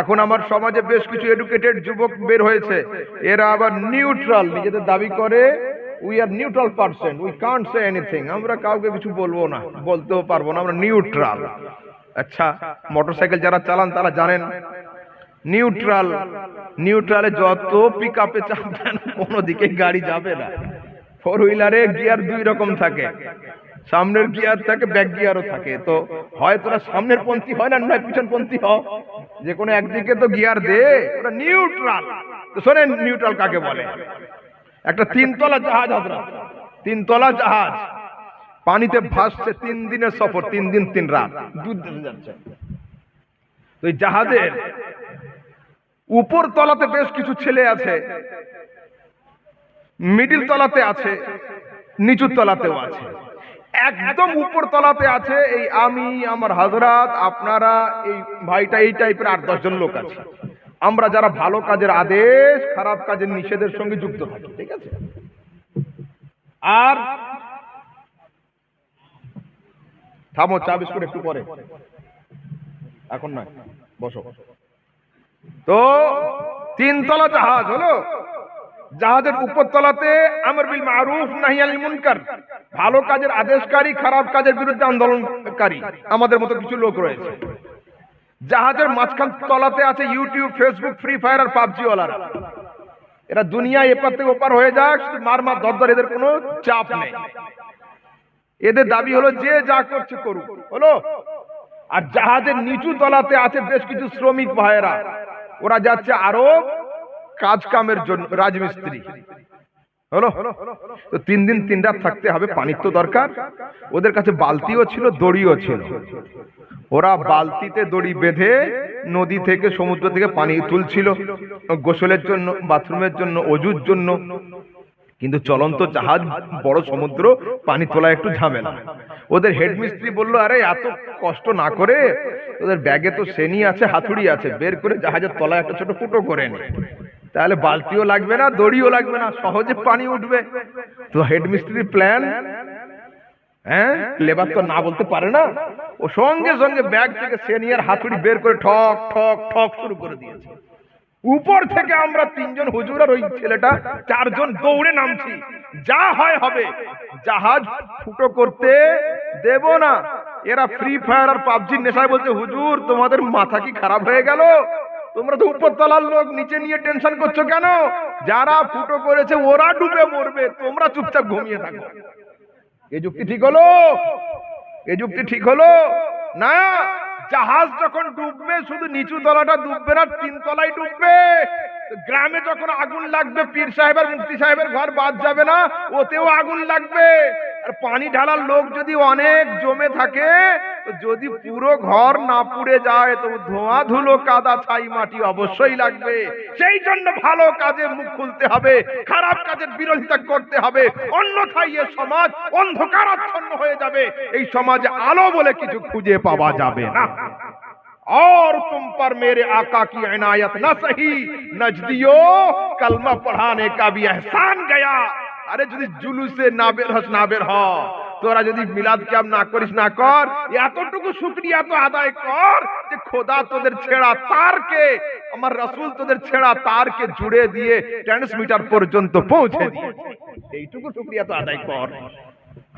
এখন আমার সমাজে বেশ কিছু এডুকেটেড যুবক বের হয়েছে, এরা আবার নিউট্রাল, নিজেদের দাবি করে we are neutral person, we can't say anything, আমরা কাউকে কিছু বলবো না, বলতেও পারবো না, আমরা নিউট্রাল। আচ্ছা, মোটরসাইকেল যারা চালান তারা জানেন নিউট্রাল, নিউট্রালে যত পিক আপে চাপ দেন কোনো দিকে গাড়ি যাবে না। ফোর হুইলারে গিয়ার দুই রকম থাকে, সামনের গিয়ার থাকে, ব্যাক গিয়ারও থাকে। তো হয় তোরা সামনের পন্থী হয়, না নয় পিছন পন্থী হও, যে কোনো একদিকে তো গিয়ার দে, ওটা নিউট্রাল। তো শোনেন নিউট্রাল কাকে বলে? একটা 3 তলা জাহাজ, হযরত 3 তলা জাহাজ পানিতে ভাসছে, 3 দিনের সফর, 3 দিন 3 রাত, দুধ যাচ্ছে। তো এই জাহাজের উপর তলাতে বেশ কিছু ছেলে আছে, মিডিল তলাতে আছে, নিচুর তলাতেও আছে। একদম উপর তলাতে আছে এই আমি, আমার হযরত, আপনারা, এই ভাইটা, এই টাইপের 8-10 জন লোক আছে। আমরা যারা ভালো কাজের আদেশ, খারাপ কাজের নিষেধের সঙ্গে যুক্ত থাকি, ঠিক আছে? আর থামো, চা বিস্কুট একটু পরে, এখন নয়, বসো। তো 3 তলা জাহাজ হলো। জাহাজের উপর তলাতে আমর বিল মারুফ নাহি আনিল মুনকার, ভালো কাজের আদেশকারী, খারাপ কাজের বিরুদ্ধে আন্দোলনকারী আমাদের মতো কিছু লোক রয়েছে। জাহাজের মাঝখান তলাতে আছে ইউটিউব, ফেসবুক, ফ্রি ফায়ার আর পাবজি ওয়ালারা। এরা দুনিয়া এপার থেকে ওপার হয়ে যাক, শুধু মার দরদর, এদের কোনো চাপ নেই। এদের দাবি হলো যে যা করছে করুক, হলো। আর জাহাজের নিচু তলাতে আছে বেশ কিছু শ্রমিক ভাইয়েরা, ওরা যাচ্ছে আরব কাজ কামের জন্য, রাজমিস্ত্রি, হলো। তো 3 দিন 3 রাত থাকতে হবে, পানির তো দরকার। ওদের কাছে বালতিও ছিল, দড়িও ছিল। ওরা বালতিতে দড়ি বেঁধে নদী থেকে, সমুদ্র থেকে পানি তুলছিল গোসলের জন্য, বাথরুমের জন্য, অজুর জন্য। কিন্তু চলন্ত জাহাজ, বড় সমুদ্র, পানি তোলা একটু ঝামেলা। ওদের হেডমিস্ত্রি বললো, আরে এত কষ্ট না করে ওদের ব্যাগে তো সেনি আছে, হাতুড়ি আছে, বের করে জাহাজের তলায় একটা ছোট ফুটো করে নে, তাহলে বালতিও লাগবে না, দড়িও লাগবে না, সহজে পানি উঠবে। তো হেডমিস্ত্রির প্ল্যান, হ্যাঁ, লেবার তো না বলতে পারে না। ও সঙ্গে সঙ্গে ব্যাগ থেকে সেনি আর হাতুড়ি বের করে ঠক ঠক ঠক শুরু করে দিয়েছে। উপর থেকে আমরা 3 জন হুজুর আর ওই ছেলেটা 4 জন দৌড়ে নামছি, যা হয় হবে, জাহাজ ফুটো করতে দেব না। এরা ফ্রি ফায়ার আর পাবজির নেশায় বলছে, হুজুর তোমাদের মাথা কি খারাপ হয়ে গেল? তোমরা তো উপরতলার লোক, নিচে নিয়ে টেনশন করছো কেন? যারা ফুটো করেছে ওরা ডুবে মরবে, তোমরা চুপচাপ ঘুমিয়ে থাকো। এই যুক্তি ঠিক হলো? এই যুক্তি ঠিক হলো না? জাহাজ যখন ডুববে শুধু নিচু তলাটা ডুববে না, 3 তলাই ডুববে। গ্রামে যখন আগুন লাগবে, পীর সাহেব আর মুফতি সাহেবের ঘর বাদ যাবে না, ওতেও আগুন লাগবে। আর পানি ঢালার লোক যদি অনেক জমে থাকে, যদি পুরো ঘর না পুড়ে যায়, তো ধোঁয়া ধুলো কাদা ছাই মাটি অবশ্যই লাগবে। সেই জন্য ভালো কাজে মুখ খুলতে হবে, খারাপ কাজের বিরোধিতা করতে হবে, অন্যথায় এ সমাজ অন্ধকারাচ্ছন্ন হয়ে যাবে। এই সমাজে আলো বলে কিছু খুঁজে পাওয়া যাবে না। और तुम पर मेरे आका की इनायत न सही, नजदियो कलमा पढ़ाने का भी एहसान गया। अरे যদি জুলুসে না বের হস, না বের হ, তোরা যদি মিলাদ ক্যাম্প না করিস, না কর, এতটুকু শুকরিয়া তো আদায় কর যে খোদা তোদের ছেঁড়া তারকে, আমার রাসূল তোদের ছেঁড়া তারকে জুড়ে দিয়ে ট্রান্সমিটার পর্যন্ত পৌঁছে দিয়েছে। এইটুকু শুকরিয়া তো আদায় কর।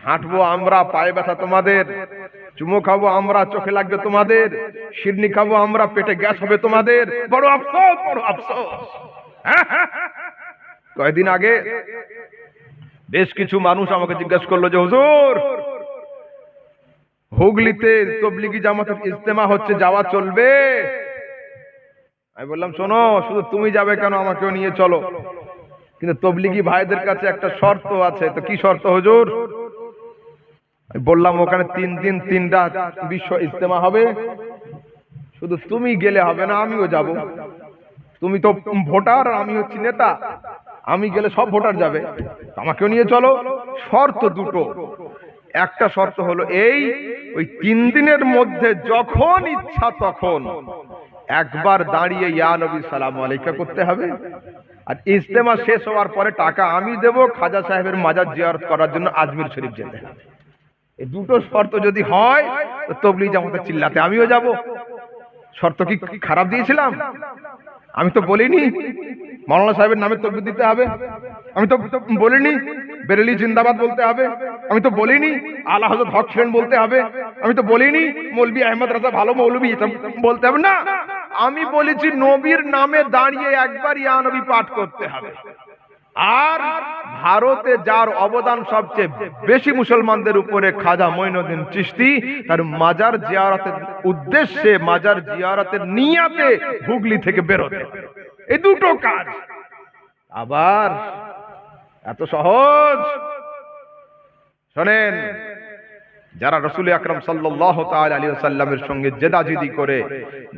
হাঁটবো আমরা, পায়ে ব্যথা তোমাদের, চুমো খাবো আমরা, চোখে লাগবে তোমাদের, শিরনি খাবো আমরা, পেটে গ্যাস হবে তোমাদের। বড় আফসোস, বড় আফসোস। কয়েকদিন আগে বেশ কিছু মানুষ আমাকে জিজ্ঞেস করলো যে হুজুর, হুগলিতে তবলিগি জামাতের ইজতেমা হচ্ছে, যাওয়া চলবে? আমি বললাম, শোনো, শুধু তুমি যাবে কেন, আমাকেও নিয়ে চলো, কিন্তু তবলিগি ভাইদের কাছে একটা শর্ত আছে। তো কি শর্ত হুজুর? বললাম, ওখানে 3 দিন 3 রাত বিশ্ব ইজতেমা হবে, শুধু তুমি গেলে হবে না, আমিও যাব। তুমি তো ভোটার, আমি হচ্ছি নেতা, আমি গেলে সব ভোটার যাবে, আমাকেও নিয়ে চলো। শর্ত দুটো। একটা শর্ত হলো এই, ওই 3 দিনের মধ্যে যখন ইচ্ছা তখন একবার দাঁড়িয়ে ইয়া নবী সালামু আলাইকা করতে হবে। আর ইজতেমা শেষ হওয়ার পরে টাকা আমি দেব, খাজা সাহেবের মাজার জিয়ারত করার জন্য আজমির শরীফ যেতে হবে। এই দুটো শর্ত যদি হয়, তো তবলিগি জামাতে চিল্লাতে আমিও যাব। শর্ত কি খারাপ দিয়েছিলাম? আমি তো বলিনি মাওলানা সাহেবের নামে তকবীর দিতে হবে, আমি তো বলিনি বেরেলি জিন্দাবাদ বলতে হবে, আমি তো বলিনি আলা হযরত হক ছিলেন বলতে হবে, আমি তো বলিনি মৌলভী আহমদ রাজা ভালো মৌলভী বলতে হবে না। আমি বলেছি নবীর নামে দাঁড়িয়ে একবার ইয়া নবী পাঠ করতে হবে। আর ভারতে যার অবদান সবচেয়ে বেশি মুসলমানদের উপরে, খাজা মঈনুদ্দিন চিশতি, তার মাজার জিয়ারতের উদ্দেশ্যে, মাজার জিয়ারতের নিয়াতে হুগলি থেকে বেরোতে। এই দুটো কাজ। আবার এত সহজ? শোনেন, যারা রাসূল আকরাম সাল্লাল্লাহু তাআলা আলাইহি ওয়াসাল্লামের সঙ্গে জেদাজেদি করে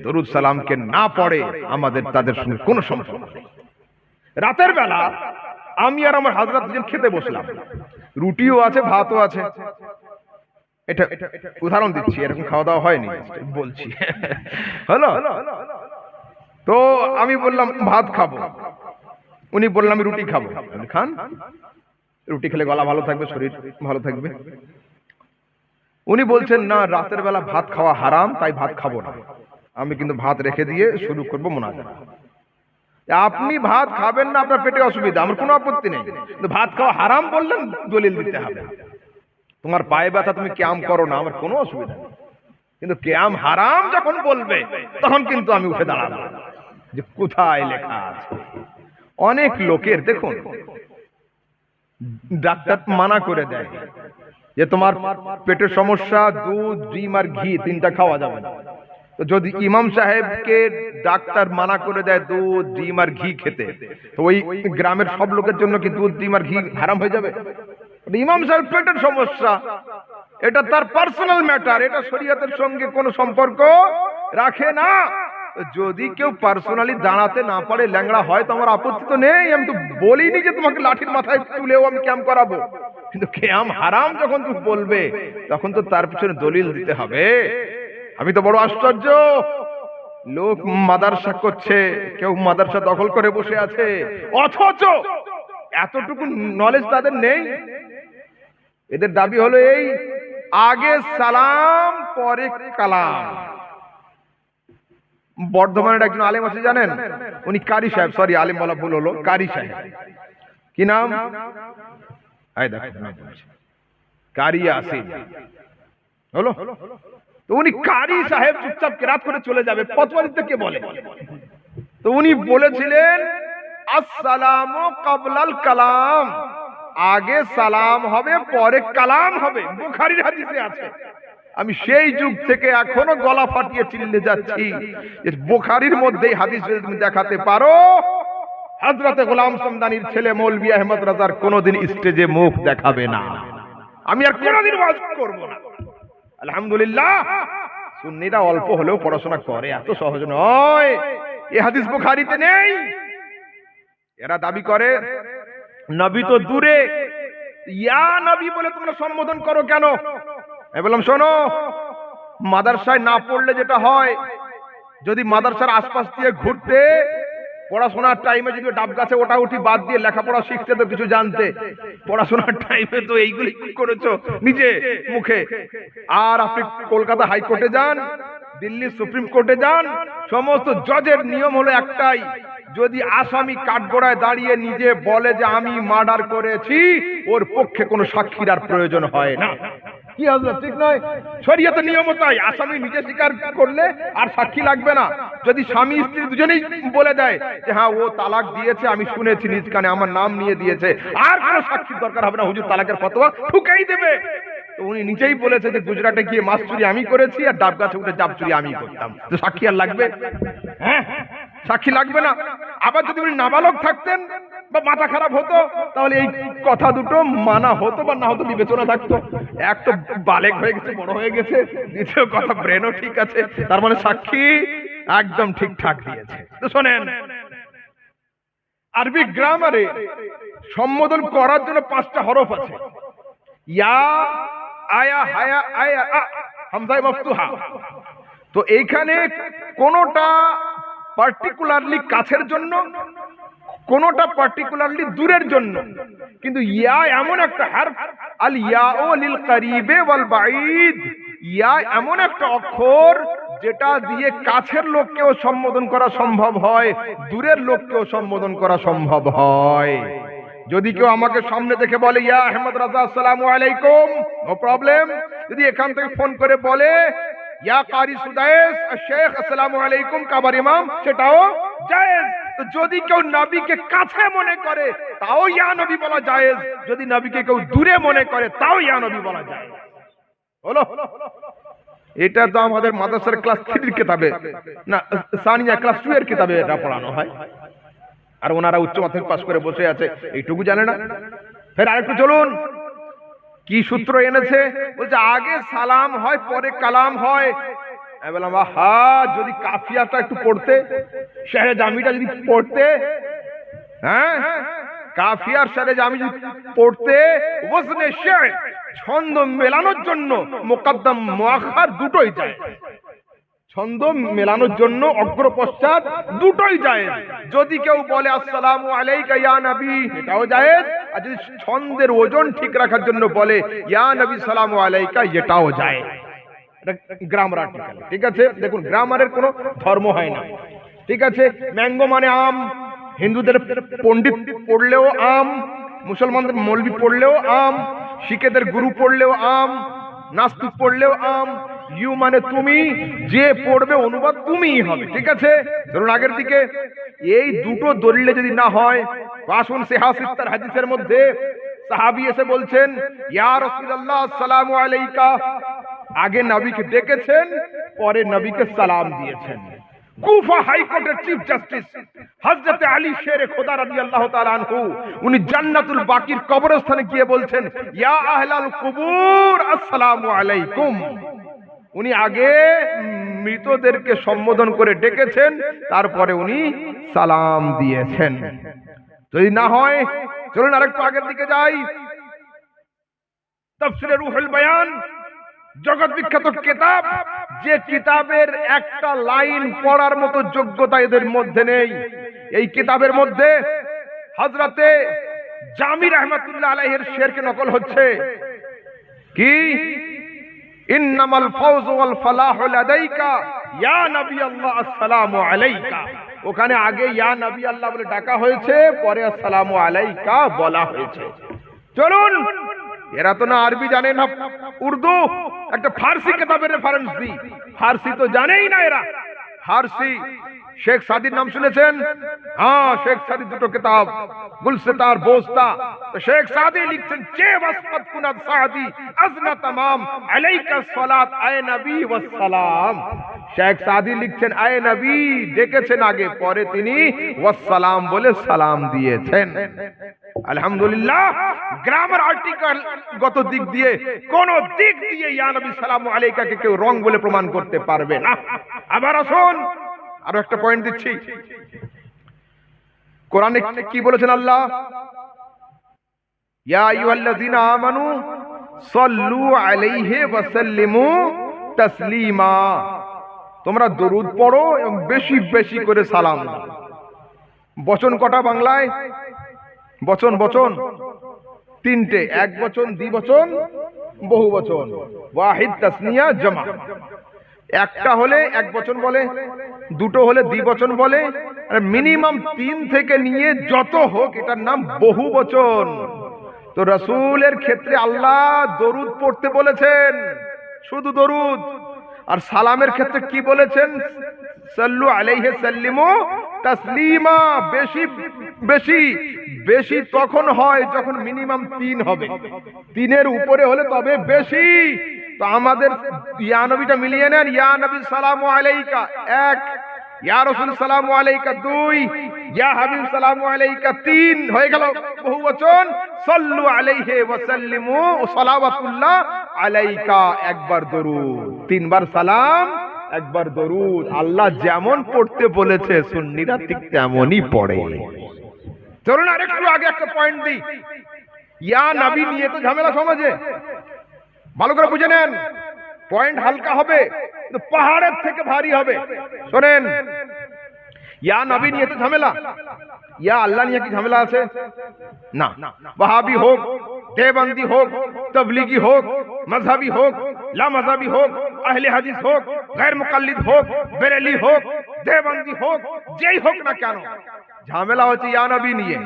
দরুদ সালামকে না পড়ে, আমাদের তাদের সঙ্গে কোনো সম্পর্ক নেই। রাতের বেলা আমি আর আমার হযরত দুজন খেতে বসলাম, রুটিও আছে, ভাতও আছে। এটা উদাহরণ দিচ্ছি, এরকম খাওয়া দাওয়া হয়নি, বলছি। হলো? তো আমি বললাম ভাত খাবো, উনি বললাম আমি রুটি খাবো। খান, রুটি খেলে গলা ভালো থাকবে, শরীর ভালো থাকবে। উনি বলছেন না, রাতের বেলা ভাত খাওয়া হারাম, তাই ভাত খাবো না। আমি কিন্তু ভাত রেখে দিয়ে শুরু করবো মুনাজাত। আপনি ভাত খাবেন না, আপনার পেটে অসুবিধা, আমার কোনো আপত্তি নেই, কিন্তু ভাত খাওয়া হারাম বললেন, দলিল দিতে হবে। তোমার পায়ে ব্যথা, তুমি ক্যাম করো না, আমার কোনো অসুবিধা নেই, কিন্তু ক্যাম হারাম যখন বলবে তখন কিন্তু আমি উঠে দাঁড়াবো যে কোথায় লেখা আছে। অনেক লোকের দেখুন, ডাক্তার মানা করে দেয় যে তোমার পেটের সমস্যা, দুধ, ডিম আর ঘি তিনটা খাওয়া যাবে না। তো যদি ইমাম সাহেবকে ডাক্তার মানা করে দেয় দুধ, ডিম আর ঘি খেতে, তো ওই গ্রামের সব লোকের জন্য কি দুধ, ডিম আর ঘি হারাম হয়ে যাবে? ইমাম সাহেব পেটের সমস্যা, এটা তার পার্সোনাল ম্যাটার, এটা শরীয়তের সঙ্গে কোনো সম্পর্ক রাখে না। যদি কেউ পার্সোনালি দাঁড়াতে না পারে, ল্যাংড়া হয়, তো আমার আপত্তি তো নেই। আমি তো বলিনি যে তোমাকে লাঠির মাথায় তুলেও আমি ক্যাম্প করাবো, কিন্তু ক্যাম হারাম যখন তুমি বলবে তখন তো তার পিছনে দলিল দিতে হবে। আমি তো বড় আশ্চর্য, লোক মাদ্রাসা করছে, কেউ মাদ্রাসা দখল করে বসে আছে, অথচ এতটুকু নলেজ তাদের নেই। এদের দাবি হলো এই, আগে সালাম পরে কালাম। বর্ধমানের একজন আলেম আছে জানেন, উনি কারি সাহেব, সরি আলেম বলা ভুল হলো, কারি সাহেব। কি নাম? কারি আসিফ হলো। তো উনি কারি সাহেব চুপচাপ কেরাত করে চলে যাবে, ফতোয়া কে বলে? তো উনি বলেছিলেন আসসালামু কাবলাল কালাম, আগে সালাম হবে পরে কালাম হবে, বুখারীর হাদিসে আছে। আমি সেই যুগ থেকে এখনো গলা ফাটিয়ে চিল্লে যাচ্ছি যে বুখারীর মধ্যে হাদিস যদি তুমি দেখাতে পারো, হযরতে গোলাম সমদানির ছেলে মৌলভী আহমদ রাজার কোনোদিন স্টেজে মুখ দেখাবে না, আমি আর কোনোদিন ওয়াজ করব না। আলহামদুলিল্লাহ, সুন্নিরা অল্প হলেও পড়াশোনা করে, এত সহজ নয়। এই হাদিস বুখারীতে নেই। এরা দাবি করে নবী তো দূরে, ইয়া নবী বলে তোমরা সম্বোধন করো কেন? আমি বললাম শোনো, মাদ্রাসায় না পড়লে যেটা হয়, যদি মাদ্রাসার আশপাশ দিয়ে ঘুরতে, পড়াশোনার টাইমে যদি ডাব গাছে ওটা উঠি বাদ দিয়ে লেখাপড়া শিখতে, তো কিছু জানতে, পড়াশোনার টাইমে তো এইগুলি করেছো নিজে মুখে। আর আপনি কলকাতা হাইকোর্টে যান, দিল্লি সুপ্রিম কোর্টে যান, সমস্ত জজের নিয়ম হলো একটাই, যদি আসামি কাঠগড়ায় দাঁড়িয়ে নিজে বলে যে আমি মার্ডার করেছি, ওর পক্ষে কোনো সাক্ষীর আর প্রয়োজন হয় না। কি হযরত, ঠিক নয়? শরীয়তের নিয়ম তাই, আসামি নিজে স্বীকার করলে আর সাক্ষী লাগবে না। যদি স্বামী স্ত্রী দুজনেই বলে দেয় যে হ্যাঁ ও তালাক দিয়েছে, আমি শুনেছি নিজ কানে, আমার নাম নিয়ে দিয়েছে, আর কোনো সাক্ষীর দরকার হবে না, হুজুর তালাকের ফতোয়া ঠুকেই দেবে। তো উনি নিজেই বলেছে যে গুজরাটে গিয়ে মাছ চুরি আমি করেছি, আর ডাব গাছে উঠে ডাব চুরি আমি করতাম, তো সাক্ষী আর লাগবে? হ্যাঁ, সাক্ষী লাগবে না। আবার যদি উনি নাবালক থাকতেন বা মাথা খারাপ হতো, তাহলে এই কথা দুটো মানা হতো বা না হতো বিবেচনা থাকতো। এক তো বালেক হয়ে গেছে, বড় হয়ে গেছে, দ্বিতীয় কথা ব্রেনও ঠিক আছে, তার মানে সাক্ষী একদম ঠিকঠাক দিয়েছে। তো শোনেন, আরবি গ্রামারে সম্বোধন করার জন্য 5টা হরফ আছে, ইয়া, আয়া, হায়া, আয়া, হামজায়ে মফতুহা। তো এইখানে কোনটা পার্টিকুলারলি কাছের জন্য, কোনটা পার্টিকুলারলি দূরের জন্য, কিন্তু ইয়া এমন একটা হরফ, আল ইয়াউ লিল করিবে ওয়াল বাঈদ, ইয়া এমন একটা অক্ষর যেটা দিয়ে কাছের লোককেও সম্বোধন করা সম্ভব হয়, দূরের লোককেও সম্বোধন করা সম্ভব হয়। যদি কেউ আমাকে সামনে দেখে বলে ইয়া আহমদ রাজা আসসালামু আলাইকুম, নো প্রবলেম। যদি এখান থেকে ফোন করে বলে ইয়া কারি সুদাইস শেখ আসসালামু আলাইকুম কাবার ইমাম, সেটাও জায়েজ। তো যদি কেউ নবীকে কাছে মনে করে তাও ইয়া নবী বলা জায়েজ, যদি নবীকে কেউ দূরে মনে করে তাও ইয়া নবী বলা জায়েজ। হলো? এটা তো আমাদের মাদ্রাসার ক্লাস 3 এর কিতাবে না, সানিয়া ক্লাস 2 এর কিতাবে এটা পড়ানো হয়, আর ওনারা উচ্চ মাধ্যমিক পাস করে বসে আছে, এইটুকু জানে না। ফের আরেকটু চলুন, কি সূত্র এনেছে, বলছে আগে সালাম হয় পরে কালাম হয়। আমি বললাম আহা, যদি কাফিয়াটা একটু পড়তে, শেরে জামিটা যদি পড়তে, হ্যাঁ কাফিয়ার সাথে যে আমি যদি পড়তে ওজনে শের ছন্দ মেলানোর জন্য মুকদ্দম মুআখার দুটোই যায়, ছন্দ মেলানোর জন্য অগ্র পশ্চাৎ দুটোই জায়েজ। যদি কেউ বলে আসসালামু আলাইকা ইয়া নবী, এটাও জায়েজ। আর যদি ছন্দের ওজন ঠিক রাখার জন্য বলে ইয়া নবী সালামু আলাইকা, এটাও জায়েজ। এটা গ্রামার আর্টিকেল, ঠিক আছে? দেখুন, গ্রামারের কোনো ধর্ম হয় না, ঠিক আছে? ম্যাঙ্গো মানে আম, হিন্দুদের পণ্ডিত পড়লেও আম, মুসলমানদের মৌলবি পড়লেও আম, শিখেদের গুরু পড়লেও আম, নাস্তিক পড়লেও আম। ইউ মানে তুমি, যে পড়বে অনুবাদ তুমিই হবে, ঠিক আছে? ধরুন আগের দিকে এই দুটো দলিলে যদি না হয়, আসুন সিহাসিত্তার হাদিসের মধ্যে সাহাবী এসে বলছেন ইয়া রাসূলুল্লাহ আসসালামু আলাইকা, আগে নবীকে ডেকেছেন, পরে নবীকে সালাম দিয়েছেন। কুফা হাইকোর্টের চিফ জাস্টিস হযরত আলী শেরে খোদা রাদিয়াল্লাহু তাআলা আনহু, উনি জান্নাতুল বাকির কবরস্থানে গিয়ে বলছেন ইয়া আহলাল কুবুর আসসালামু আলাইকুম। উনি আগে মৃতদেরকে সম্বোধন করে ডেকেছেন, তারপরে উনি সালাম দিয়েছেন। যদি না হয়, চলুন আরেকটু আগের দিকে যাই। তাফসীরে রুহুল বায়ান, জগৎ বিখ্যাত কিতাব, যে কিতাবের একটা লাইন পড়ার মতো যোগ্যতা এদের মধ্যে নেই। এই কিতাবের মধ্যে হযরতে জামি রাহমাতুল্লাহ আলাইহির শেরকে নকল হচ্ছে কি, ইন্নামাল ফাওজু ওয়াল ফালাহু লাদাইকা ইয়া নবী আল্লাহ আসসালামু আলাইকা। ওখানে আগে ইয়া নবী আল্লাহ বলে ডাকা হয়েছে, পরে আসসালামু আলাইকা বলা হয়েছে। চলুন, এরা তো না আরবি জানে না উর্দু, একটা ফার্সি কিতাবের রেফারেন্স দিই। ফার্সি তো জানেই না এরা। ফার্সি শেখ সাদির নাম শুনেছেন? হ্যাঁ, শেখ সাদি দুটো কিতাব, গুলসতার বোস্তা। তো শেখ সাদি লিখছেন চে ওয়াসফাত কুনাত সাদি আজনা তামাম আলাইকা সালাত আয়ে নবী ওয়াস সালাম। শেখ সাদি লিখছেন আয়ে নবী ডেকেছেন আগে, পরে তিনি ওয়াস সালাম বলে সালাম দিয়েছেন। আলহামদুলিল্লাহ, গ্রামার আর্টিকেল গত দিক দিয়ে কোন দিক দিয়ে ইয়া নবী সালামু আলাইকা কে কেউ রং বলে প্রমাণ করতে পারবে না। আবার আসুন, আরো একটা পয়েন্ট দিচ্ছি। কোরআনে কি বলেছেন আল্লাহ? ইয়া আইয়ুহাল্লাযীনা আমানু সাল্লু আলাইহি ওয়া সাল্লিমু তাসলিমা। তোমরা দরুদ পড়ো এবং বেশি বেশি করে সালাম দাও। বচন কটা বাংলায়? বচন বচন তিনটে, এক বচন, দ্বিবচন, বহু বচন, ওয়াহিদ, তাসনিয়া, জামা। একটা হলে এক বচন বলে, দুটো হলে দ্বিবচন বলে, আর মিনিমাম 3 থেকে নিয়ে যত হোক এটার নাম বহু বচন। তো রাসূলের ক্ষেত্রে আল্লাহ দরুদ পড়তে বলেছেন, শুধু দরুদ। আর সালামের ক্ষেত্রে কি বলেছেন? সাল্লু আলাইহি সাল্লিমু তাসলিমা। বেশি বেশি বেশি তখন হয় যখন মিনিমাম 3 হবে, 3-এর উপরে হলে তবে বেশি। তো আমাদের ইয়া নবীটা মিলিয়ে নেন। ইয়া নবী সালামু আলাইকা 1, ইয়া রাসূল সালামু আলাইকা 2, ইয়া হাবিব সালামু আলাইকা 3, হয়ে গেল বহুবচন। সাল্লু আলাইহি ওয়া সাল্লিমু সালাওয়াতুল্লাহ আলাইকা, একবার দরুদ, 3 বার সালাম, একবার দরুদ। আল্লাহ যেমন পড়তে বলেছে সুন্নিরা ঠিক তেমনই পড়ে। চলুন আরেকটু আগে একটা পয়েন্ট দিই। ইয়া নবী নিয়ে তো ঝামেলা সমাজে, ভালো করে বুঝে নেন। পয়েন্ট হালকা হবে কিন্তু পাহাড়ের থেকে ভারী হবে। শোনেন, ইয়া নবী নিয়ে তো ঝামেলা, ইয়া আল্লাহ নিয়ে কি ঝামেলা আছে? না। ওয়াহাবি হোক, দেওবন্দি হোক, তবলিগি হোক, মজহবি হোক, লা মজহবি হোক, আহলে হাদিস হোক, গैर মুকাল্লিদ হোক, বেরেলি হোক, দেওবন্দি হোক, যেই হোক না কেন, ঝামেলা হচ্ছে ইয়া নবী নিয়ে।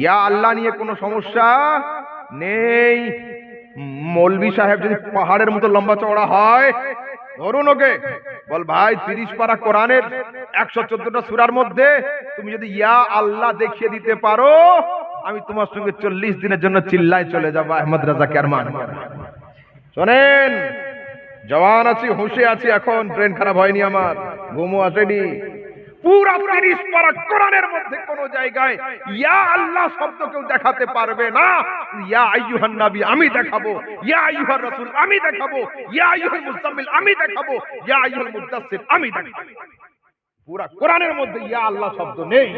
ইয়া আল্লাহ নিয়ে কোনো সমস্যা নেই। মৌলভী সাহেব যদি পাহাড়ের মতো লম্বা চওড়া হয়, ধরুন ওকে বল ভাই 30 পারা কোরআনের 114টা সূরার মধ্যে তুমি যদি ইয়া আল্লাহ দেখিয়ে দিতে পারো, আমি তোমার সঙ্গে 40 দিনের জন্য চিল্লায় চলে যাব আহমদ রাজা কেরমান। শোনেন, জওয়ান আছি, হুঁশে আছি, এখন ব্রেন খারাপ হয়নি আমার, ঘুমও আসেনি। পুরা 30 পারা কোরআনের মধ্যে কোন জায়গায় ইয়া আল্লাহ শব্দ কেউ দেখাতে পারবে না। ইয়া আইয়ুহান নবী আমি দেখাবো, ইয়া আইয়ুহার রাসূল আমি দেখাবো, ইয়া আইয়ুহাল মুজাম্মিল আমি দেখাবো, ইয়া আইয়ুহাল মুদাসসির আমি দেখাবো। পুরা কোরআনের মধ্যে ইয়া আল্লাহ শব্দ নেই।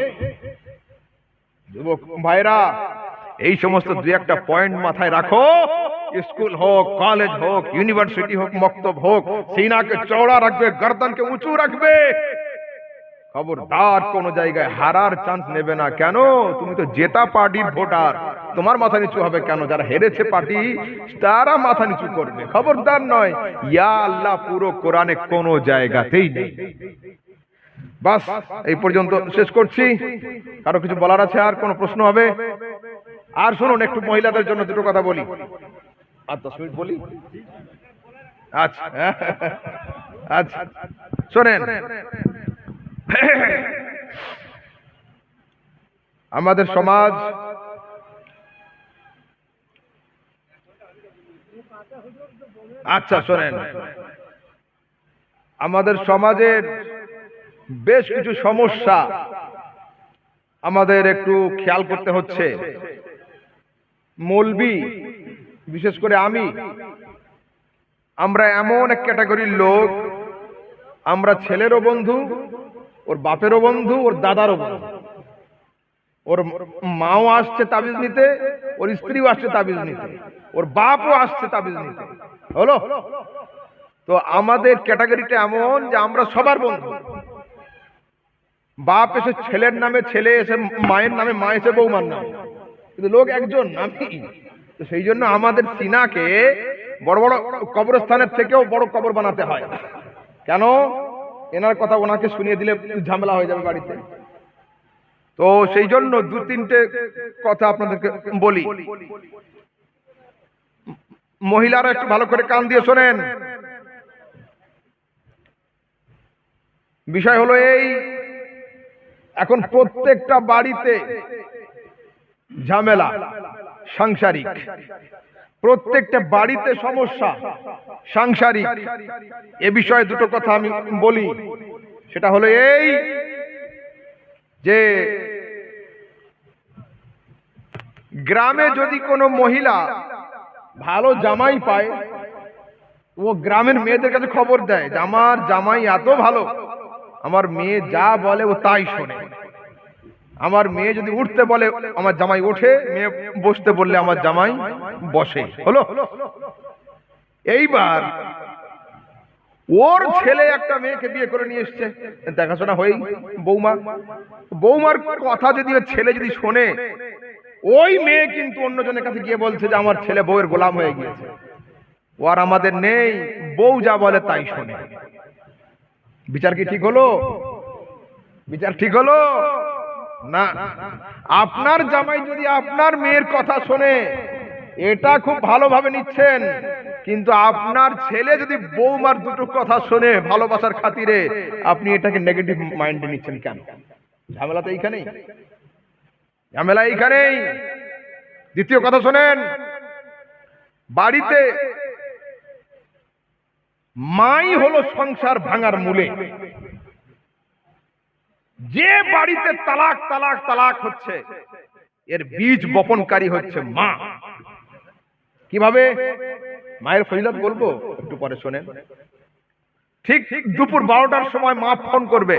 যুবক ভাইরা, এই সমস্ত দুই একটা পয়েন্ট মাথায় রাখো। স্কুল হোক, কলেজ হোক, ইউনিভার্সিটি হোক, মক্তব হোক, সিনাকে চওড়া রাখবে, গর্দনকে উঁচু রাখবে। খবরদার কোন জায়গায় হারার চান্স নেবে না। কেন? তুমি তো জেতা পার্টির ভোটার, তোমার মাথা নিচু হবে কেন? যারা হেরেছে পার্টি তারা মাথা নিচু করবে। খবরদার নয়। ইয়া আল্লাহ পুরো কোরআনে কোন জায়গাতেই নেই। বাস এই পর্যন্ত শেষ করছি। কারো কিছু বলার আছে? আর কোন প্রশ্ন হবে? আর শুনুন, একটু মহিলাদের জন্য দুটো কথা বলি। আর 10 মিনিট বলি। আচ্ছা আচ্ছা, শোনেন, আমাদের সমাজ শোনেন, আমাদের সমাজের বেশ কিছু সমস্যা আমাদের একটু খেয়াল করতে হচ্ছে। মৌলবি, বিশেষ করে আমরা এমন এক ক্যাটাগরির লোক, আমরা ছেলেরও বন্ধু, ওর বাপেরও বন্ধু, ওর দাদারও বন্ধু। ওর মাও আসছে তাবিজ নিতে, ওর স্ত্রীও আসছে তাবিজ নিতে, ওর বাপও আসছে তাবিজ নিতে। হলো? তো আমাদের ক্যাটাগরিটা এমন যে আমরা সবার বন্ধু। বাপ এসে ছেলের নামে, ছেলে এসে মায়ের নামে, মা এসে বৌমার নামে, কিন্তু লোক একজন, আমি। তো সেই জন্য আমাদের সিনাকে বড় বড় কবরস্থানের থেকেও বড় কবর বানাতে হয়। কেন? এনার কথা ওনাকে শুনিয়ে দিলে ঝামেলা হয়ে যাবে বাড়িতে। তো সেই জন্য দু তিনটে কথা আপনাদেরকে বলি। মহিলারা একটু ভালো করে কান দিয়ে শোনেন। বিষয় হলো এই, এখন প্রত্যেকটা বাড়িতে ঝামেলা, সাংসারিক। প্রত্যেকটা বাড়িতে সমস্যা, সাংসারিক। এ বিষয়ে দুটো কথা আমি বলি। সেটা হলো এই যে গ্রামে যদি কোনো মহিলা ভালো জামাই পায়, ও গ্রামের মেয়েদের কাছে খবর দেয় যে আমার জামাই এত ভালো, আমার মেয়ে যা বলে ও তাই শোনে। আমার মেয়ে যদি উঠতে বলে আমার জামাই ওঠে, মেয়ে বসতে বললে আমার জামাই বসে। হলো? এইবার ওর ছেলে একটা মেয়েকে বিয়ে করে নিয়ে এসছে, দেখাশোনা হয়ে বৌমার কথা যদি ওর ছেলে যদি শোনে, ওই মেয়ে কিন্তু অন্যজনের কাছে গিয়ে বলছে যে আমার ছেলে বউয়ের গোলাম হয়ে গিয়েছে। ও আর আমাদের নেই, বউ যা বলে তাই শোনে। বিচার কি ঠিক হলো? বিচার ঠিক হলো না? আপনার জামাই যদি আপনার মেয়ের কথা শোনে, এটা খুব ভালোভাবে নিচ্ছেন, কিন্তু আপনার ছেলে যদি বৌমার দুটো কথা শোনে ভালোবাসার খাতিরে, আপনি এটাকে নেগেটিভ মাইন্ডে নিচ্ছেন কেন? ঝামেলা তো এইখানেই, ঝামেলা এইখানেই। দ্বিতীয় কথা শোনেন, বাড়িতে মাই হলো সংসার ভাঙার মূলে। যে বাড়িতে তালাক তালাক তালাক হচ্ছে, এর বীজ বপনকারী হচ্ছে মা। কিভাবে? মায়ের ফজিলত বলবো, একটু পরে শোনেন। ঠিক দুপুর 12টার সময় মা ফোন করবে,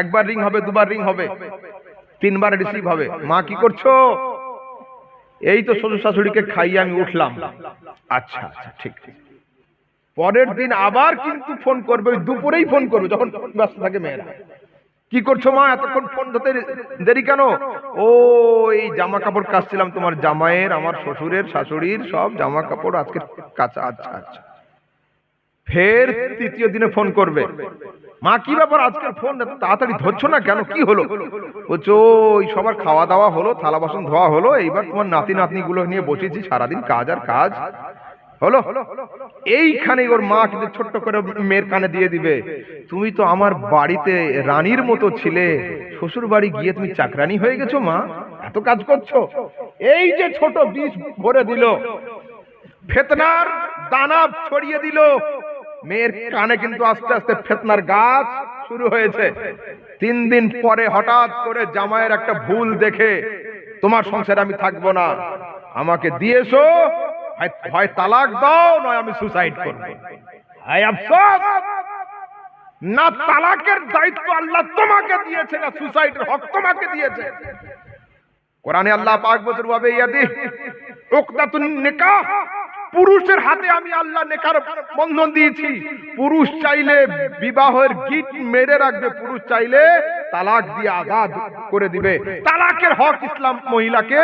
একবার রিং হবে, দুবার রিং হবে, 3বার রিসিভ হবে। মা কি করছো? এই তো শ্বশুর শাশুড়িকে খাইয়ে আমি উঠলাম। আচ্ছা আচ্ছা, ঠিক ঠিক। পরের দিন আবার কিন্তু ফোন করবে, দুপুরেই ফোন করবে যখন ব্যস্ত থাকে মেয়েরা। কি করছো মা, এতক্ষণ ফোন ধরতে দেরি কেন? ও এই জামা কাপড় কাচছিলাম, তোমার জামাইয়ের, আমার শ্বশুরের, শাশুড়ির সব জামা কাপড় আজকে কাচা। আচ্ছা আচ্ছা। ফের তৃতীয় দিনে ফোন করবে, মা কি ব্যাপার আজকের ফোন তাড়াতাড়ি ধরছো না কেন, কি হলো? বলছো ওই সবার খাওয়া দাওয়া হলো, থালা বাসন ধোয়া হলো, এইবার তোমার নাতি নাতনি গুলো নিয়ে বসেছি, সারাদিন কাজ আর কাজ। হলো? এইখানে ওর মা কিন্তু ছোট্ট করে মেয়ের কানে দিয়ে দিবে, তুমি তো আমার বাড়িতে রানীর মতো ছিলে, শ্বশুর বাড়ি গিয়ে তুমি চাকরানি হয়ে গেছো মা, এত কাজ করছো। এই যে ছোট বীজ ভরে দিল, ফিতনার দানা ছড়িয়ে দিল, মেয়ের কানে কিন্তু আস্তে আস্তে ফিতনার গাছ শুরু হয়েছে। 3 দিন পরে হঠাৎ করে জামাইয়ের একটা ভুল দেখে, তোমার সংসারে আমি থাকবো না, আমাকে দিয়েছো, হয় তালাক দাও, নয় আমি সুসাইড করব। হায় আফসোস, না তালাকের দায়িত্ব আল্লাহ তোমাকে দিয়েছে, না সুসাইডের হক তোমাকে দিয়েছে। কোরআনে আল্লাহ পাক বলেন ওয়া বিয়াদি উকদাতুন নিকাহ, পুরুষের হাতে আমি আল্লাহ নেকার বন্ধন দিয়েছি। পুরুষ চাইলে বিবাহের গিট মেরে রাখবে, পুরুষ চাইলে তালাক দিয়ে আজাদ করে দিবে। তালাকের হক ইসলাম মহিলাকে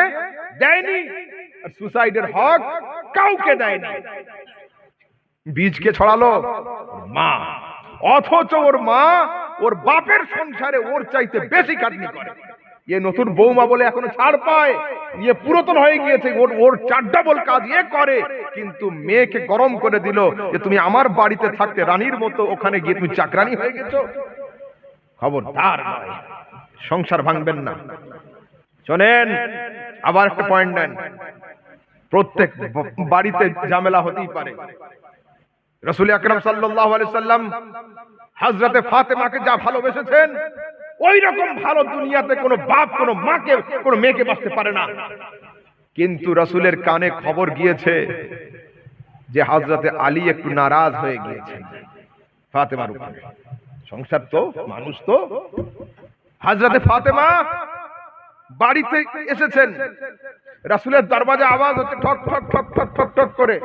দেয়নি, আর সুসাইডের হক কাউকে দেয়নি। বীজকে ছড়ালো মা, অথচ ওর মা ওর বাপের সংসারে ওর চাইতে বেশি খাটনি করে। ये নতুন বৌমা বলে এখনো ছাড় পায়, ये পুরাতন হয়ে গিয়েছে, ওর চারটা বল কাজ এ করে, কিন্তু মেয়েকে গরম করে দিল যে তুমি আমার বাড়িতে থাকতে রানীর মতো, ওখানে গিয়ে তুমি চাকরানি হয়ে গেছো। খবরদার নয়, সংসার ভাঙবেন না। শোনেন, আবার একটা পয়েন্ট নেন, প্রত্যেক বাড়িতে ঝামেলা হতেই পারে। রাসূল আকরাম সাল্লাল্লাহু আলাইহি সাল্লাম হযরতে ফাতেমাকে যা ভালোবেসেছেন, ওই রকম ভালো দুনিয়াতে কোনো বাপ কোনো মাকে কোনো মেয়েকে বাঁচতে পারে না। কিন্তু রাসূলের কানে খবর গিয়েছে যে হযরতে আলী একটু নারাজ হয়ে গিয়েছেন ফাতেমার উপরে। সংসার তো, মানুষ তো। হযরতে ফাতেমা বাড়িতে এসেছেন, রাসূলের দরজায় আওয়াজ হচ্ছে ঠক ঠক ঠক ঠক ঠক ঠক করে।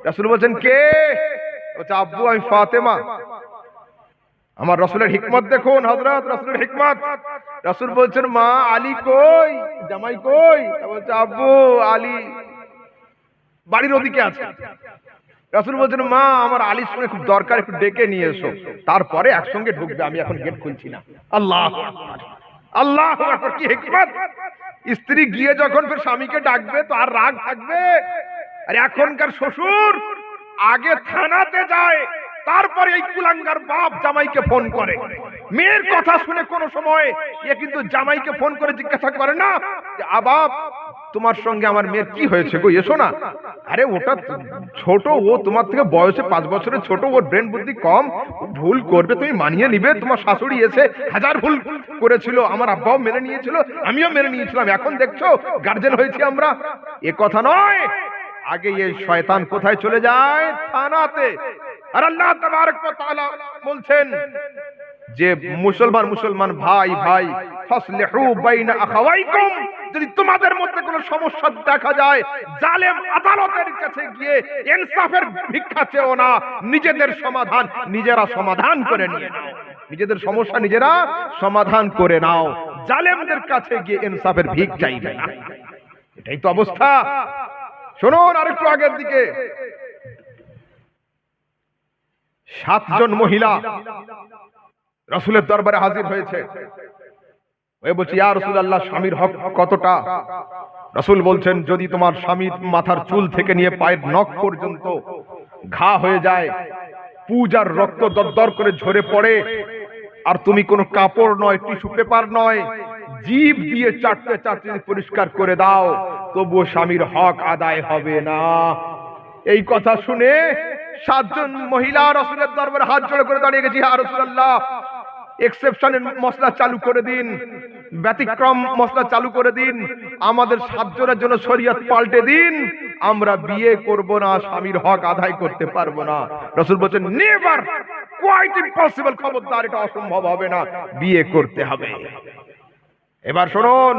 রাসূল বলেন কে? বলছে আব্বু আমি ফাতেমা। আমার রাসূলের হিকমত দেখুন, হযরত রাসূলের হিকমত। রাসূল বলছেন মা আলী কই, জামাই কই? বলছে আব্বু আলী বাড়ির ওদিকে আছে। রাসূল বলছেন মা আমার আলীর সঙ্গে খুব দরকার, একটু ডেকে নিয়ে এসো, তারপরে একসঙ্গে ঢুকবে, আমি এখন গেট খুলছি না। আল্লাহু আকবার, আল্লাহু আকবার, কি হিকমত! স্ত্রী গিয়ে যখন ফের স্বামীকে ডাকবে তো আর রাগ থাকবে? আর এখনকার শ্বশুর আগে থানাতে যায়, তারপরে এই কুলাঙ্গার বাপ জামাইকে ফোন করে। মেয়ের কথা শুনে কোন সময় এ কিন্তু জামাইকে ফোন করে জিজ্ঞাসা করে না যে আবাব তোমার সঙ্গে আমার মেয়ের কি হয়েছে গো, এসো না। আরে ওটা ছোট, ও তোমার থেকে বয়সে 5 বছরের ছোট, ওর ব্রেন বুদ্ধি কম, ভুল করবে, তুমি মানিয়ে নিবে। তোমার শাশুড়ি এসে হাজার ভুল করেছিল, আমার আব্বাও মেনে নিয়েছিল, আমিও মেনে নিয়েছিলাম, এখন দেখছো গার্জেন হয়েছি আমরা। এ কথা নয়, আগে এই শয়তান কোথায় চলে যায়? থানাতে। আর আল্লাহ তাবারক ওয়া তাআলা বলছেন যে মুসলমান ভাই ভাই ফাসলিহু বাইনা আখাওয়াইকুম, যদি তোমাদের মধ্যে কোনো সমস্যা দেখা যায় জালেম আদালতের কাছে গিয়ে ইনসাফের ভিক্ষা চেও না, নিজেদের সমাধান নিজেরা সমাধান করে নিয়ে নাও, নিজেদের সমস্যা নিজেরা সমাধান করে নাও, জালেমদের কাছে গিয়ে ইনসাফের ভিক চাইবে না। এটাই তো অবস্থা। শুনুন আরেকটু আগের দিকে, 7 জন মহিলা রাসূলের দরবারে হাজির হয়েছে। ওই বলছে ইয়া রাসূলুল্লাহ স্বামীর হক কতটা? রাসূল বলছেন যদি তোমার স্বামীর মাথার চুল থেকে নিয়ে পায়ের নখ পর্যন্ত ঘা হয়ে যায়, পূজার রক্ত দরদর করে ঝরে পড়ে, আর তুমি কোনো কাপড় নয়, টিস্যু পেপার নয়, জিভ দিয়ে চাটতে চাটতে পরিষ্কার করে দাও, তবুও স্বামীর হক আদায় হবে না। এই কথা শুনে 7 জন মহিলা রাসূলের দরবারে হাত জোড় করে দাঁড়িয়ে গেছে, ইয়া রাসূলুল্লাহ এক্সেপশনের মশলা চালু করে দিন, ব্যতিক্রম মশলা চালু করে দিন, আমাদের 7 জনের জন্য শরীয়ত পাল্টে দিন, আমরা বিয়ে করব না, স্বামীর হক আদায় করতে পারবো না। রাসূল বলেন নেভার, কোয়াইট ইম্পসিবল, খবরদার এটা অসম্ভব হবে না, বিয়ে করতে হবে। এবার শুনুন,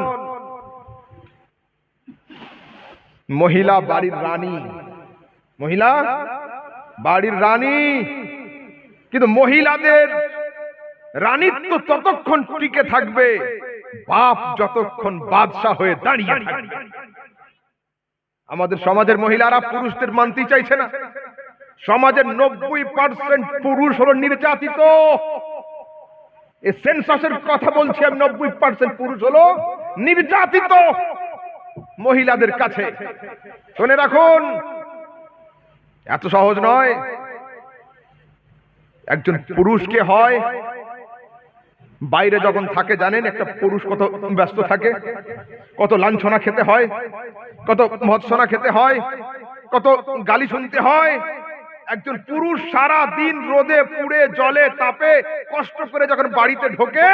মহিলা বাড়ির রানী, মহিলা বাড়ির রানী, কিন্তু মহিলাদের রানীত্ব ততক্ষণ টিকে থাকবে বাপ যতক্ষণ বাদশা হয়ে দাঁড়িয়ে থাকবে। আমাদের সমাজের মহিলারা পুরুষদের মানতে চাইছে না। সমাজের 90% পুরুষ হলো নির্যাতিত। এই সেন্সাসের কথা বলছি আমি, 90% পুরুষ হলো নির্যাতিত মহিলাদের কাছে। শুনে রাখুন, এত সহজ নয়। একজন পুরুষকে হয় বাইরে যখন থাকে, জানেন একটা পুরুষ কত ব্যস্ত থাকে, কত লাঞ্ছনা খেতে হয়, কত ভৎসনা খেতে হয়, কত গালি শুনতে হয়। একজন পুরুষ সারা দিন রোদে পুড়ে জলে তাপে কষ্ট করে যখন বাড়িতে ঢোকে,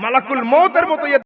মালাকুল মউতের মতো